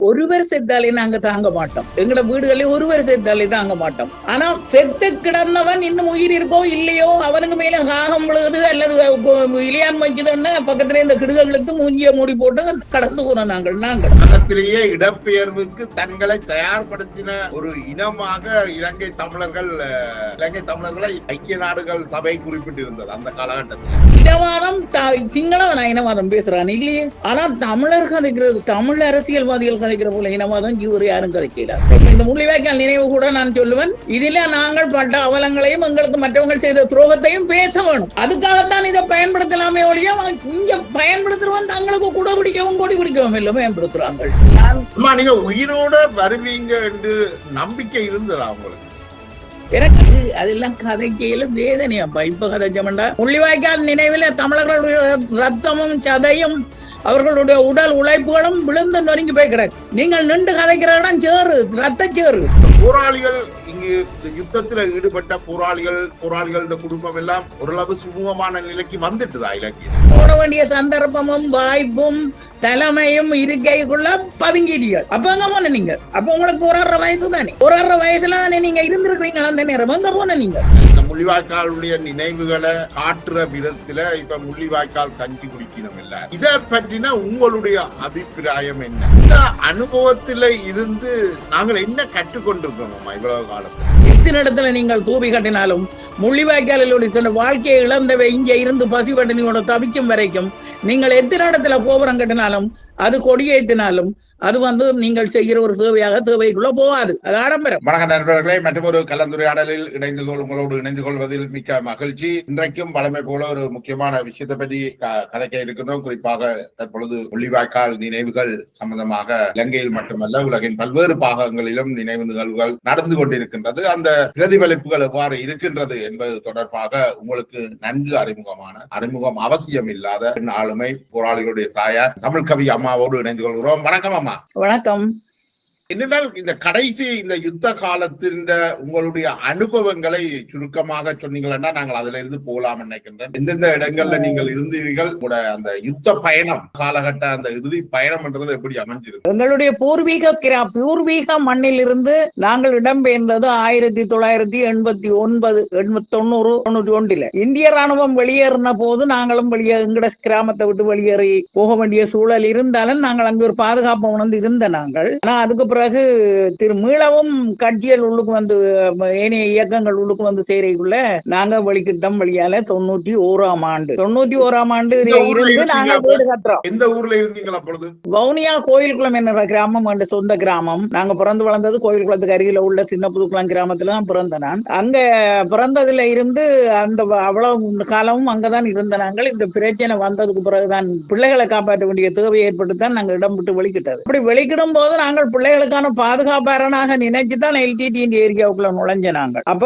ஒருவர் செத்தாலே நாங்க தாங்க மாட்டோம். எங்கட வீடுகளில் ஒருவர் செத்தாலே தாங்க மாட்டோம். ஆனா செத்து கிடந்தவன் இன்னும் உயிர் இருக்கோ இல்லையோ அவனுக்கு மேல காகம் விழுகுது அல்லது இளையான் வச்சுதுன்னு பக்கத்துல இந்த கிடுகளுக்கு மூஞ்சிய மூடி போட்டு கடந்து போனோம். நாங்கள் இடப்பெயர்வுக்கு தங்களை தயார்படுத்தின ஒரு இனமாக இலங்கை தமிழர்களை ஐக்கிய நாடுகள் சபை குறிப்பிட்டிருந்தது அந்த காலகட்டத்தில். இனவாதம் சிங்களவனா இனவாதம் பேசுறான் இல்லையே. ஆனா தமிழர் கதைக்கிறது, தமிழ் அரசியல்வாதிகள் கதைக்கிற போல இனவாதம் இவர் யாரும் கதைக்கிறார். இந்த முள்ளிவாய்க்கால் நினைவு கூட நான் சொல்லுவேன், இதுல நாங்கள் பட்ட அவலங்களையும் எங்களுக்கு மற்றவங்க செய்த துரோகத்தையும் பேச வேணும். அதுக்காகத்தான் இதை பயன்படுத்தலாமே ஒழிய இங்க பயன்படுத்துறவன் தங்களுக்கு கூட குடிக்கவும் கொடி குடிக்கவும் இல்லை பயன்படுத்துறாங்க. நீங்க உயிரோட வருவீங்க என்று நம்பிக்கை இருந்ததா உங்களுக்கு? எனக்கு அதெல்லாம் கதைக்கையில வேதனையாப்பா. இப்ப கதைச்சோம்டா முள்ளிவாய்க்கால் நினைவில் தமிழர்களுடைய ரத்தமும் சதையும் அவர்களுடைய உடல் உழைப்புகளும் விழுந்து நொறுங்கி போய் கிடக்கு. நீங்கள் நின்று கதைக்கிற இடம் சேரு, ரத்த சேரு. போராளிகள் இங்கு யுத்தத்துல ஈடுபட்ட போராளிகள் குடும்பம் எல்லாம் ஓரளவு சுமூகமான நிலைக்கு வந்துட்டுதா இலக்கியம்? போட வேண்டிய சந்தர்ப்பமும் வாய்ப்பும் தலைமையும் இருக்கைக்குள்ள பதுங்கிட்டீங்க. அப்ப எங்க போன நீங்க? அப்ப உங்களுக்கு போராடுற வயசு தானே, போராடுற வயசுல தானே நீங்க இருந்திருக்கீங்க. அந்த நேரம் எங்க போன நீங்க? முள்ளிவாய்க்காலுடைய நினைவுகளை காட்டுற விதத்துல இப்ப முள்ளிவாய்க்கால் கஞ்சி குடிக்கணும் இல்ல, இதை பற்றின உங்களுடைய அபிப்பிராயம் என்ன? இந்த அனுபவத்தில இருந்து நாங்கள் என்ன கற்றுக்கொண்டிருக்கோம் இவ்வளவு காலத்துல? எத்தனை இடத்துல நீங்கள் தூவி கட்டினாலும் முள்ளிவாய்க்காலில் வாழ்க்கையை இழந்தவை இங்க இருந்து பசி பட்டினியோட தவிக்கும் வரைக்கும் நீங்கள் எத்தனை இடத்துல கோபுரம் கட்டினாலும் அது கொடியேற்றினாலும் அது நீங்கள் செய்கிற ஒரு சேவைக்குள்ள போகாது. அது ஆடம்பரம். வணக்கம் நண்பர்களே, மற்றும் ஒரு கலந்துரையாடலில் உங்களோடு இணைந்து கொள்வதில் மிக்க மகிழ்ச்சி. இன்றைக்கும் பழமை போல ஒரு முக்கியமான விஷயத்தை பற்றி கதைக்க இருக்கின்றோம். குறிப்பாக தற்பொழுது முள்ளிவாய்க்கால் நினைவுகள் சம்பந்தமாக இலங்கையில் மட்டுமல்ல உலகின் பல்வேறு பாகங்களிலும் நினைவு நிகழ்வுகள் நடந்து கொண்டிருக்கின்றது. அந்த பிரதிபலிப்புகள் எவ்வாறு இருக்கின்றது என்பது தொடர்பாக உங்களுக்கு நன்கு அறிமுகம் அவசியம் இல்லாத ஆளுமை போராளிகளுடைய தாயார் தமிழ் கவி அம்மாவோடு இணைந்து கொள்கிறோம். வணக்கம் அம்மா. வணக்கம். என்னென்னால் இந்த கடைசி இந்த யுத்த காலத்தின் உங்களுடைய அனுபவங்களை சுருக்கமாக சொன்னீங்கன்னா நாங்கள் அதுல இருந்து போகலாம் நினைக்கின்றேன். எந்தெந்த இடங்கள்ல நீங்கள் இருந்தீர்கள், அந்த யுத்த பயணம் காலகட்ட அந்த இறுதி பயணம் என்றது எப்படி அமைஞ்சிருக்கு? எங்களுடைய பூர்வீக மண்ணில் இருந்து நாங்கள் இடம்பெயர்ந்தது 1989 91 இந்திய ராணுவம் வெளியேறின போது நாங்களும் எங்கட கிராமத்தை விட்டு வெளியேறி போக வேண்டிய சூழல் இருந்தாலும் நாங்கள் அங்கு ஒரு பாதுகாப்பு உணர்ந்து இருந்த நாங்கள். ஆனா அதுக்கு பிறகு மீளவும் கட்சிகள் உள்ளுக்கு ஏனைய இயக்கங்கள் உள்ளுக்கு சேரைக்குள்ள நாங்க வெளிக்கிட்டோம் வழியால 91ஆம் ஆண்டு இருந்து நாங்க வீடு கட்டுறோம். எந்த ஊர்ல இருந்தீங்களா? வவுனியா கோயில்குளம் என்ற கிராமம் என்ற சொந்த கிராமம். நாங்க பிறந்து வளர்ந்தது கோயில்குளத்துக்கு அருகில உள்ள சின்ன புதுக்குளம் கிராமத்துல தான் பிறந்த நான். அங்க பிறந்ததுல இருந்து அந்த அவ்வளவு காலமும் அங்கதான் இருந்த நாங்கள். இந்த பிரச்சனை வந்ததுக்கு பிறகுதான் பிள்ளைகளை காப்பாற்ற வேண்டிய தேவை ஏற்பட்டுதான் நாங்க இடம் விட்டு வெளிக்கிட்டது. அப்படி வெளிக்கிடும் போது நாங்கள் பிள்ளைகளுக்கான பாதுகாப்பாளனாக நினைச்சுதான் எல்டிடி ஏரியாவுக்குள்ள நுழைஞ்ச நாங்கள். அப்ப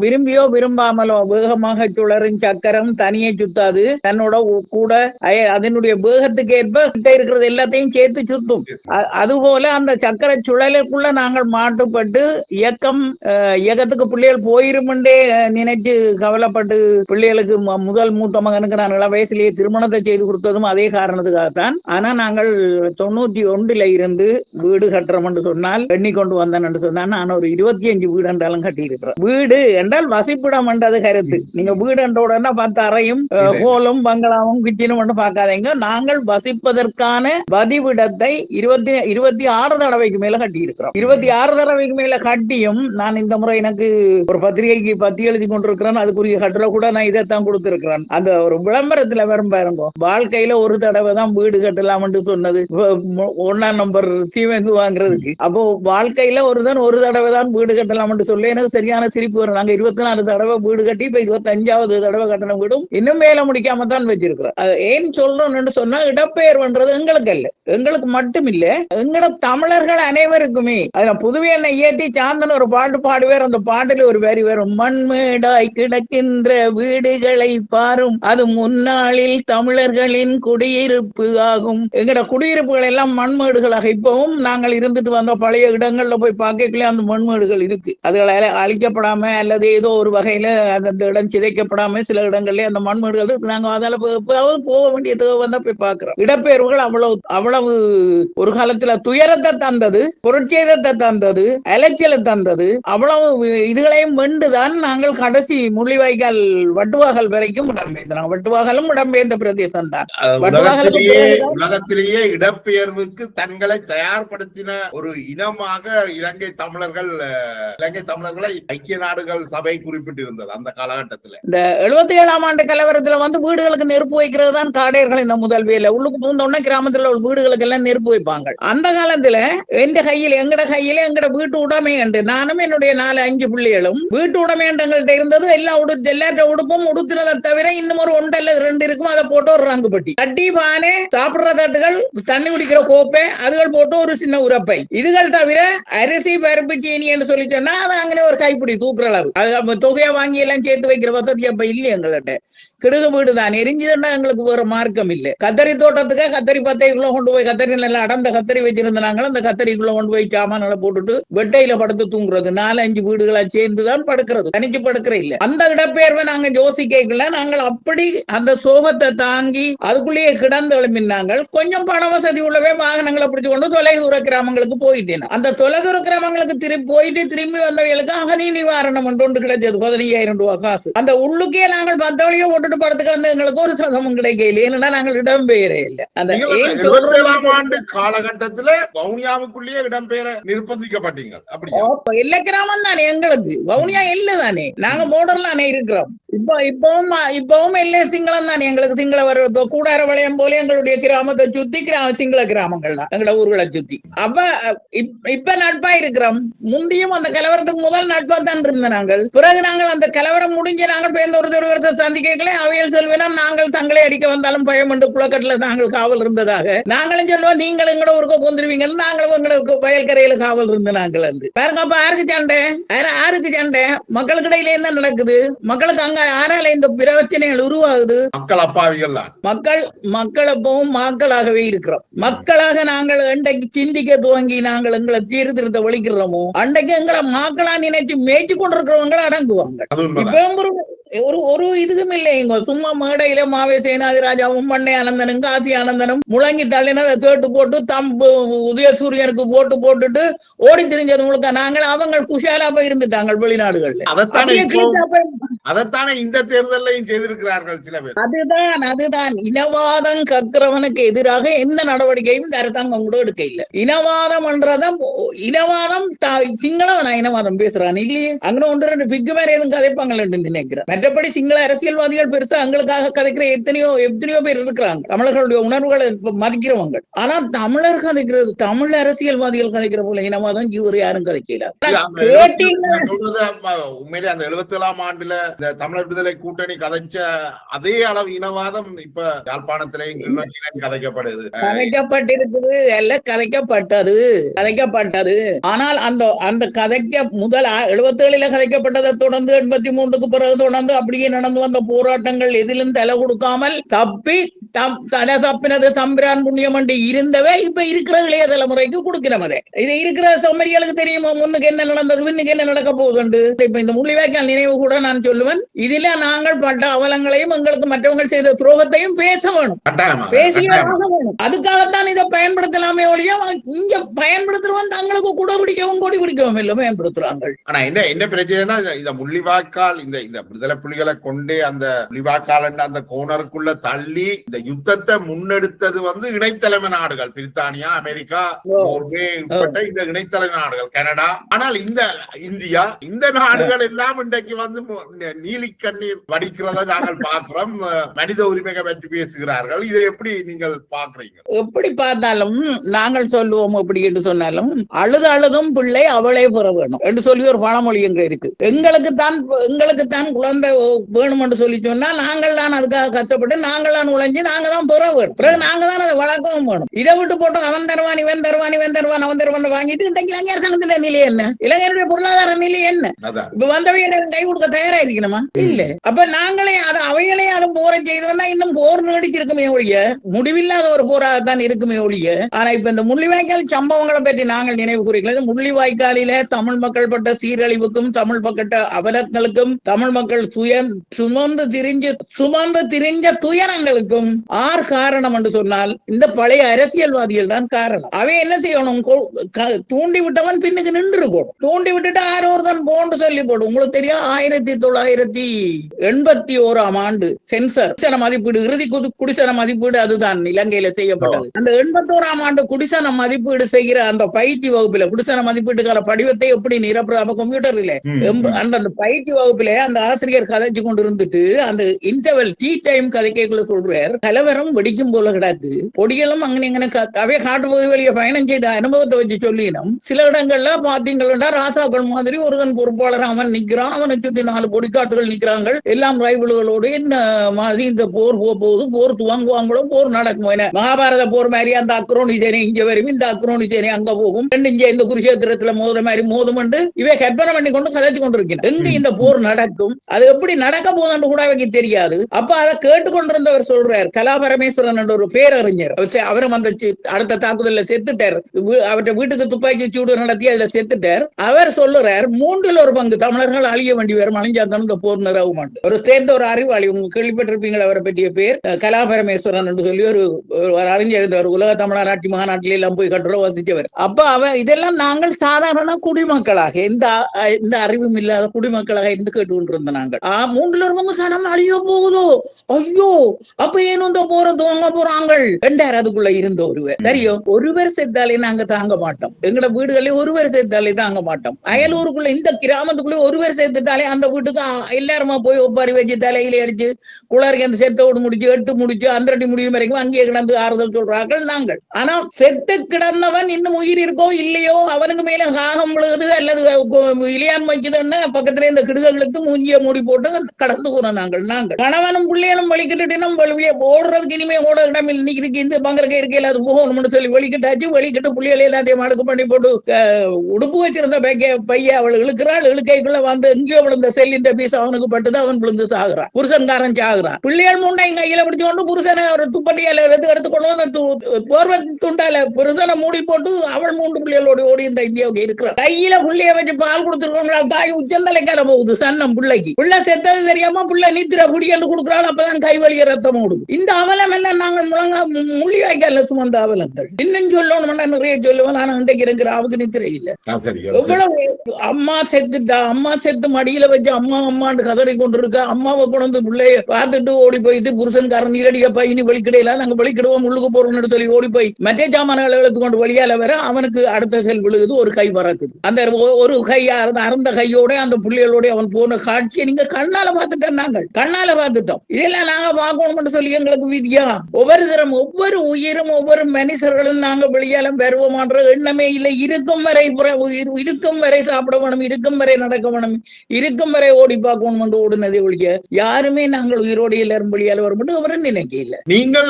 விரும்பியோ விரும்பாமலோ வேகமாக சுழரும் சக்கரம் தனியே சுத்தாது, தன்னோட கூட அதனுடைய வேகத்துக்கு ஏற்ப இருக்கிறது எல்லாத்தையும் சேர்த்து சுத்தும். அதுபோல அந்த சக்கர சுழலுக்குள்ள நாங்கள் மாட்டுப்பட்டு இயக்கத்துக்கு பிள்ளைகள் போயிருமென்றே நினைச்சு கவலைப்பட்டு பிள்ளைகளுக்கு முதல் மூத்த மகனுக்கு நான் இள வயசுலேயே திருமணத்தை செய்து கொடுத்ததும் அதே காரணத்துக்காகத்தான். ஆனா நாங்கள் 91 இருந்து வீடு கட்டுறோம் சொன்னால் எண்ணிக்கொண்டு வந்தேன் என்று சொன்னா நான் ஒரு 25 வீடு என்றாலும் கட்டி இருக்கிறேன். வீடு என்றால் வசிப்பிடம் என்றது கருத்து. நீங்க வீடு என்றோட 10 அறையும் ஹோலும் பங்களாவும் கிச்சனும் பார்க்காதீங்க. நாங்கள் வசிப்பதற்கான வதிவிடத்தை 26 தடவைக்கு மேல கட்டி இருக்கிறோம். 26 தடவைக்கு மேல கட்டியும் நான் இந்த முறை எனக்கு ஒரு பத்திரிகைக்கு பத்தி எழுதி கொண்டிருக்கிறேன். அதுக்குரிய கட்டுரை கூட நான் இதைத்தான் கொடுத்திருக்கிறேன். அந்த ஒரு விளம்பரத்துல வரும் பாருங்க, வாழ்க்கையில ஒரு தடவை தான் வீடு கட்டலாம் என்று சொன்னது 1ஆம் நம்பர் சீமெந்து வாங்குறதுக்கு. அப்போ வாழ்க்கையில ஒரு தடவை தான் வீடு கட்டலாம்னு சொல்லி எனக்கு சரியான சிரிப்பு வரும். நாங்க 24 தடவை வீடு கட்டி இப்ப 25வது தடவை கட்டணம் வீடும் இன்னும் மேல முடிக்காம தான் வச்சிருக்கிறோம். ஏன் சொல்றோம்னு சொன்னா இடப்பெயர் பண்றது எங்களுக்கு அல்ல, எங்களுக்கு மட்டும் இல்ல, எங்கட தமிழர்கள் அனைவருக்குமே. அதுல புதுவையனை ஏற்றி சாந்தன் ஒரு பாட்டு பாடுவார். அந்த பாட்டுல ஒரு வரி வரும், மண்மேடாய் கிடக்கின்ற வீடுகளை பாரும், அது முன்னாளில் தமிழர்களின் குடியிருப்பு ஆகும். எங்கட குடியிருப்புகள் எல்லாம் மண்மேடுகளாக இப்பவும் நாங்கள் இருந்துட்டு வந்த பழைய இடங்கள்ல போய் பார்க்கல அந்த மண்மேடுகள் இருக்கு. அதுகளை அழிக்கப்படாம அல்லது ஏதோ ஒரு வகையில அந்த இடம் சிதைக்கப்படாம சில இடங்கள்ல அந்த மண்மேடுகள் இருக்கு. நாங்க அதில் போக வேண்டிய தேவை வந்தா போய் பார்க்கிறோம். இடப்பெயர்வுகள் அவ்வளவு ஒரு காலத்துல துயரத்தை தந்தது, பொருட்சேதத்தை தந்தது, அலைச்சலை தந்தது. அவ்வளவு இதுகளையும் வென்றுதான் நாங்கள் கடைசி முள்ளிவாய்க்கால் வட்டுவாகல் வரைக்கும் இடம்பெயர்ந்தோம். வட்டுவாகலும் இடம்பெயர்ந்த பிரதேசம் தான். உலகத்திலேயே இடப்பெயர்வுக்கு தங்களை தயார்படுத்தின ஒரு இனமாக இலங்கை தமிழர்களை ஐக்கிய நாடுகள் சபை குறிப்பிட்டிருந்தது அந்த காலகட்டத்தில். இந்த 77ஆம் ஆண்டு கலவரத்துல வீடுகளுக்கு நெருப்பு வைக்கிறது தான் காடையர்கள் இந்த முதல் வேலை. உள்ளுக்கு பூந்தோடனே கிராமத்துல உள்ள வீடுகளுக்கு எல்லாம் நெருப்பு வைப்பாங்க. அந்த காலத்துல எங்கட கையில எங்கட வீட்டு உடைமை உண்டு. நானும் என்னுடைய 4-5 பிள்ளைகளும் வீட்டு உடைமை எங்கள்கிட்ட இருந்தது. எல்லா உடுப்பும் உடுத்தினதை தவிர இன்னும் ஒரு 1 அல்லது 2 இருக்கும். அதை போட்டு ஒரு ரங்கு பட்டி கட்டி பானை, சாப்பிடுற தட்டுகள், தண்ணி குடிக்கிற கோப்பை, அதுகள் போட்டு ஒரு சின்ன உரப்பை. இதுகள் தவிர அரிசி பருப்பு சீனி என்று சொல்லி சொன்னா அது அங்கே ஒரு கைப்பிடி தூக்குற அளவு. அது தொகையை வாங்கி எல்லாம் சேர்த்து வைக்கிற வசதி அப்ப இல்லை எங்கள்கிட்ட. கிடுகு வீடு தான். எரிஞ்சதுன்னா எங்களுக்கு வேற மார்க்கம் இல்லை. கத்தரி தோட்டத்துக்கு கத்தரி 10 கிலோ கொண்டு போய் கத்தரி நல்லா அடர்ந்த கத்தரி வச்சிருந்தாங்க. அந்த கத்தரிக்குள்ள கொண்டு போய் சாமான்களை போட்டுட்டு வெட்டையில படுத்து தூங்குறது. 4-5 வீடுகளா சேர்ந்துதான் படுக்கிறது. தனிச்சு படுக்கிற இல்ல. அந்த இடப்பெயர்வை நாங்க யோசிக்கல. நாங்கள் அப்படி அந்த சோகத்தை தாங்கி அதுக்குள்ளேயே கிடந்து எழுப்பினாங்க. கொஞ்சம் பண வசதி உள்ளவே வாகனங்களை பிடிச்சு கொண்டு தொலைதூர கிராமங்களுக்கு போயிட்டேன். அந்த தொலைதூர கிராமங்களுக்கு திரும்பி வந்தவர்களுக்கு அகதி நிவாரணம் ஒன்று கிடைச்சது. 15,000 ரூபாய் காசு. அந்த உள்ளுக்கே நாங்கள் 10 வழியோ போட்டுட்டு படுத்து கிடந்து எங்களுக்கு ஒரு சதமும் கிடைக்கல. ஏன்னா நாங்கள் இடம்பெயரே இல்லை. அந்த 77ஆம் ஆண்டு காலகட்டத்துல வவுனியாவுக்குள்ளேயே இடம்பெயர நிர்பந்திக்கப்பட்டீங்க. எல்லா கிராமம் தானே எங்களுக்கு. வவுனியா இல்ல தானே. நாங்க போர்டர்லானே இருக்கிறோம். இப்பவும் எல்லை சிங்களம் தானே எங்களுக்கு. சிங்கள கூடார வளையம் போல எங்களுடைய கிராமத்தை சுத்தி சிங்கள கிராமங்கள் தான் எங்களோட ஊர்களை சுத்தி. அப்ப இப்ப நட்பா இருக்கிறோம். முந்தியும் அந்த கலவரத்துக்கு முதல் நட்பா தான் இருந்த நாங்கள். பிறகு நாங்கள் அந்த கலவரம் முடிஞ்சு நாங்கள் பேருந்து ஒருத்தர் சந்திக்கல. அவையில் சொல்வேனா நாங்கள் தங்களை அடிக்க வந்தாலும் பயம் என்று குளக்கட்டுல நாங்கள் காவல் இருந்ததாக நாங்களும் சொல்லுவோம். நீங்கள் எங்களோட ஊருக்கு வந்துருவீங்க. நாங்களும் எங்களுக்கு வயல்கரையில காவல் இருந்த நாங்கள் இருந்து பாருங்க. அப்ப யாருக்கு சண்டை மக்களுக்கு இடையில என்ன நடக்குது? மக்களுக்கு அங்க யாரால இந்த பிரச்சனைகள் உருவாகுது? மக்கள் அப்பாவிகள். மக்கள் எப்பவும் மக்களாகவே இருக்கிறோம். மக்களாக நாங்கள் அன்றைக்கு சிந்திக்க துவங்கி நாங்கள் எங்களை தீர்த்திருத்த ஒழிக்கிறோமோ அன்றைக்கு எங்களை மக்களா நினைச்சு மேய்ச்சி கொண்டிருக்கிறவங்க அடங்குவாங்க. இப்ப ஒரு இதுக்கும் இல்லைங்க. சும்மா மேடையில மாவே சேனாதிராஜாவும் மண்ணை ஆனந்தனும் காசி ஆனந்தனும் முழங்கி தள்ளினதை கேட்டு போட்டு உதயசூரியனுக்கு போட்டுட்டு ஓடி தெரிஞ்சது முழுக்க நாங்கள் அவங்க குஷாலா போய் இருந்துட்டாங்க வெளிநாடுகள்ல. அதைத்தானே இந்த தேர்தலையும் செய்திருக்கிறார்கள் சில பேர். அதுதான் இனவாதம் கக்கிறவனுக்கு எதிராக எந்த நடவடிக்கையும் அரசாங்கம் கூட எடுக்க இல்லை. இனவாதம் என்றதான் இனவாதம் சிங்களவனா இனவாதம் பேசுறான் இல்லையே. அங்க 1-2 பிக்கு மேல எதுவும் கதைப்பாங்கன்னு நினைக்கிறேன். மற்றபடி சிங்கள அரசியல்வாதிகள் பெருசா எங்களுக்காக கதைக்கிற எத்தனையோ பேர் இருக்கிறாங்க. தமிழர்களுடைய உணர்வுகளை மதிக்கிறவங்க. ஆனா தமிழர் கதைக்கிறது, தமிழ் அரசியல்வாதிகள் கதைக்கிற போல இனவாதம் இவர் யாரும் கதைக்கல. உண்மையிலே அந்த 77ஆம் ஆண்டுல இந்த தமிழர் விடுதலை கூட்டணி கதைச்ச அதே அளவு இனவாதம் இப்ப யாழ்ப்பாணத்திலேயும் கதைக்கப்பட்டிருக்குது. எல்லாம் கதைக்கப்பட்டது. ஆனால் அந்த கதைக்க முதல் 77ல கதைக்கப்பட்டதை தொடர்ந்து 83க்கு பிறகு தொடர்ந்து அப்படியே நடந்து வந்த போராட்டங்கள் எதிலும் தலை கொடுக்காமல் தலை தப்பினது தம்பிரான் புண்ணியம் என்று இருந்தவே இப்ப இருக்கிற இளைய தலைமுறைக்கு கொடுக்கிறவரே. இது இருக்கிற சோமரிகளுக்கு தெரியுமா முன்னுக்கு என்ன நடந்தது, பின்னுக்கு என்ன நடக்க போகுது. இப்ப இந்த முள்ளிவாய்க்கால் நினைவு கூட நான் சொல்லுவேன். இதுல நாங்கள் பட்ட அவலங்களையும் எங்களுக்கு மற்றவங்க செய்த துரோகத்தையும் பேச வேணும், பேசியாக வேணும். அதுக்காகத்தான் இதை பயன்படுத்தலாமே ஒழிய இங்க பயன்படுத்துறவன் தங்களுக்கு கூட குடிக்கவும் கொடி குடிக்கவும் இல்லை பயன்படுத்துறாங்க. ஆனா என்ன பிரச்சனைனா இந்த முள்ளிவாய்க்கால் இந்த விடுதலை புலிகளை கொண்டு அந்த முள்ளிவாய்க்கால் அந்த கோணருக்குள்ள தள்ளி இந்த யுத்தத்தை முன்னெடுத்தது இணைத்தலைமை நாடுகள் பிரித்தானியா, அமெரிக்கா, நோர்வே உட்பட்ட இந்த இணைத்தலைமை நாடுகள், கனடா. ஆனால் இந்த இந்தியா, இந்த நாடுகள் எல்லாம் இன்றைக்கு நீலி கண்ணீர் வடிக்கிறத நாங்கள் பார்க்கிறோம். மனித உரிமைகளை பற்றி பேசுகிறார்கள். இதை எப்படி நீங்கள் பார்க்கிறீங்க? எப்படி பார்த்தாலும் நாங்கள் சொல்லுவோம் எப்படி என்று சொன்னாலும் அழுதும் பிள்ளை அவளே பெற வேணும் என்று சொல்லி ஒரு பழமொழி எங்க இருக்கு. எங்களுக்கு தான் குழந்தை வேணும் என்று சொல்லி சொன்னா நாங்கள் தான் அதுக்காக கஷ்டப்பட்டு நாங்கள் தான் உழைஞ்சு நாங்க தான் பெற வேணும். பிறகு நாங்க தான் அதை வளர்க்கவும் வேணும். இதை விட்டு போட்டு அவன் தருவான் இவன் தருவான் இவன் தருவான் அவன் தருவான் வாங்கிட்டு இன்றைக்கு இலங்கை அரசாங்கத்துல நிலை என்ன, இளைஞருடைய பொருளாதார நிலை என்ன? இப்ப வந்தவைய கை கொடுக்க தயாரா இருக்கணுமா? இல்ல. அப்ப நாங்களே அதை அவைகளே அதை போரை செய்தோம்னா இன்னும் போர் நீடிச்சிருக்குமே ஒழிய முடிவில்லாத ஒரு போராகத்தான் இருக்குமே ஒழிய. ஆனா இப்ப இந்த முள்ளிவாய்க்கால் சம்பவங்களை பற்றி நாங்கள் நினைவு கூறுகிறது. முள்ளிவாய்க்காலில தமிழ் மக்கள் பட்ட சீரழிவுக்கும் தமிழ் பட்ட அவலங்களுக்கும் தமிழ் மக்கள் சுமந்து திரிஞ்ச துயரங்களுக்கும் ஆர் காரணம் என்று சொன்னால் இந்த பழைய அரசியல்வாதிகள் தான் காரணம். அவை என்ன செய்யணும், தூண்டி விட்டவன் பின்னுக்கு நின்று இருக்கும். தூண்டி விட்டுட்டு ஆரோர்தான் போன்னு சொல்லி போடும். உங்களுக்கு தெரியும் 1981 ஆண்டு சென்சர் குடிசன மதிப்பீடு, இறுதி குடிசன மதிப்பீடு அதுதான் இலங்கையில செய்யப்பட்டது. அந்த 81 ஆண்டு குடிசன மதிப்பீடு செய்கிற அந்த பயிற்சி வகுப்பில குடிசன மதிப்பீட்டுக்கான படிவத்தை எப்படி நிரப்புற கம்ப்யூட்டர் இல்ல அந்த பயிற்சி வகுப்பில அந்த ஆசிரியர் கதைச்சு கொண்டு இருந்துட்டு அந்த இன்டர்வல் டீ டைம் கதைக்குள்ள சொல்றார், கலவரம் வெடிக்கும் போல கிடாக்கு பொடிகளும் அங்கே அவைய காட்டு பகுதிகளில் பயணம் செய்த அனுபவத்தை வச்சு சொல்லினோம். சில இடங்கள்ல பாத்தீங்கன்னா ராசாக்கள் மாதிரி ஒருவன் பொறுப்பாளர் அவன் நிக்கிறான், அவனை சுத்தி 4 பொடிக்காட்டுகள் நிக்கிறாங்க, எல்லாம் ரைபிள்களோடு என்ன மாதிரி இந்த போர் போகுது, போர் துவங்குவாங்களோ போர் நடக்கும். மகாபாரத போர் மாதிரி அந்த அக்ரோனி சேனை இங்க வரும், இந்த அக்ரோனி சேனை அங்க போகும், இங்க இந்த குருஷேத்திரத்துல மோதுற மாதிரி மோதும் என்று இவை கற்பனை பண்ணி கொண்டு கதைச்சு கொண்டிருக்கிறார். எங்க இந்த போர் நடக்கும், அது எப்படி நடக்க போகுதுன்னு கூட அவைக்கு தெரியாது. அப்ப அதை கேட்டுக்கொண்டிருந்தவர் சொல்றார், கலாபரமேஸ்வரன் என்ற ஒரு பேரறிஞர், அவரும் அந்த அடுத்த தாக்குதல்ல செத்துட்டார், அவருடைய வீட்டுக்கு துப்பாக்கி சூடு நடத்தி அதுல செத்துட்டார். அவர் சொல்லுறார் 1/3 தமிழர்கள் அழிய வேண்டி வரும், அழிஞ்சாதான் இந்த போர் நிறவுமான். ஒரு சேர்ந்த ஒரு அறிவாளி, உங்க கேள்விப்பட்டிருப்பீங்களா அவரை பற்றிய பேர் கலாபரமேஸ்வரன் என்று சொல்லி ஒரு அறிஞர், ஒரு உலக தமிழராட்சி மாநாட்டில எல்லாம் போய் கட்டுரை வசிச்சவர். அப்ப இதெல்லாம் நாங்கள் சாதாரண குடிமக்களாக இந்த அறிவும் இல்லாத குடிமக்களாக இருந்து கேட்டுக்கொண்டிருந்த நாங்கள் 3/4 சனம் அழிய போகுதோ, ஐயோ அப்ப ஏன் இந்த போற துவங்க போறாங்க என்றார். அதுக்குள்ள இருந்த ஒருவர் செத்தாலே நாங்க தாங்க மாட்டோம், எங்கட வீடுகளில் ஒருவர் செத்தாலே தாங்க மாட்டோம். அயலூருக்குள்ள இந்த கிராமத்துக்குள்ள ஒருவர் சேர்த்துட்டாலே அந்த வீட்டுக்கு எல்லாருமா போய் ஒப்பாரி வச்சு தலையில அடிச்சு குளறி அந்த செத்தோடு முடிச்சு 8 முடிச்சு 12 முடியும் வரைக்கும் அங்கேயே கிடந்து ஆறுதல் சொல்றார்கள் நாங்கள். ஆனா செத்து கிடந்தவன் இன்னும் உயிர் இருக்கோ இல்லையோ அவனுக்கு மேல காகம் விழுகுது அல்லது இலியான் வைக்குதுன்னா பக்கத்துல இந்த கிடுகளுக்கு மூஞ்சிய மூடி போட்டு கடந்து போனோம் நாங்கள். கணவனும் பிள்ளைகளும் வலிக்கிட்டு ஓடுறதுக்கு இனிமே ஓட இடம் இன்னைக்கு இந்த பங்கருக்கு இருக்கையில அது போகணும்னு சொல்லி வலிக்கிட்டாச்சு. வலிக்கிட்டு புள்ளிகளை எல்லாத்தையும் அடுக்கு பண்ணி போட்டு உடுப்பு வச்சிருந்த பைய அவள் இழுக்கிறாள். இழுக்கைக்குள்ள வந்து எங்கேயோ விழுந்த செல்லின்ற பீஸ் அவனுக்கு பட்டுது, அவன் விழுந்து சாகுறான், புருஷன்காரன் சாகுறான். பிள்ளைகள் முண்டையும் கையில பிடிச்சு கொண்டு புருஷனை ஒரு துப்பட்டியால எடுத்துக்கொண்டு போர்வ துண்டால புருஷனை மூடி போட்டு அவள் 3 பிள்ளைகளோடு ஓடி இந்த இந்தியாவுக்கு இருக்கிறார். கையில புள்ளைய வச்சு பால் கொடுத்துருக்கோங்களா, தாய் உச்சந்தலைக்கால போகுது சன்னம் பிள்ளைக்கு. பிள்ளை செத்தது தெரியாம பிள்ளை நித்திர குடிக்கண்டு கொடுக்குறாள், அப்பதான் கை வலிய ரத்தம் ஓடுது. இந்த அவலம் எல்லாம் நாங்கள் முள்ளிவாய்க்கால சுமந்த அவலங்கள். இன்னும் சொல்லணும் நிறைய சொல்லுவேன், ஆனா இன்றைக்கு இருக்கிற அவருக்கு நித்திரை இல்ல. எவ்வளவு அம்மா செத்துட்டா, அம்மா செத்து மடியில வச்சு அம்மா அம்மான்னு கதறி கொண்டு இருக்க, அம்மாவை கொண்டு பிள்ளைய பார்த்துட்டு ஓடி போயிட்டு புருஷன்காரன் நீரடியப்பா இனி வெளிக்கிடையில நாங்க வெளிக்கிடுவோம் உள்ளுக்கு போறோம்னு சொல்லி ஓடி போய் மற்ற சாமான்களை எடுத்துக்கொண்டு வெளியால வர அவனுக்கு அடுத்த செல் விழுகுது, ஒரு கை பறக்குது. அந்த ஒரு கையா அறந்த கையோட அந்த பிள்ளைகளோட அவன் போன காட்சியை நீங்க கண்ணால பார்த்துட்டோம், நாங்கள் கண்ணால பார்த்துட்டோம். இதெல்லாம் நாங்க பார்க்கணும்னு சொல்லி எங்களுக்கு விதியா? ஒவ்வொரு தரம் ஒவ்வொரு உயிரும் ஒவ்வொரு மனுஷர்களும் நாங்க வெளியாலும் பெறுவோமான்ற எண்ணமே இல்லை. இருக்கும் வரை சாப்பிட வேணும், இருக்கும் வரை நடக்க வேணும், இருக்கும் வரை ஓடி பார்க்கணும் என்று ஓடுனதை ஒழிய யாருமே நாங்கள் உயிரோடு எல்லாரும் வெளியால வரும் அவரும் நினைக்க இல்லை. நீங்கள்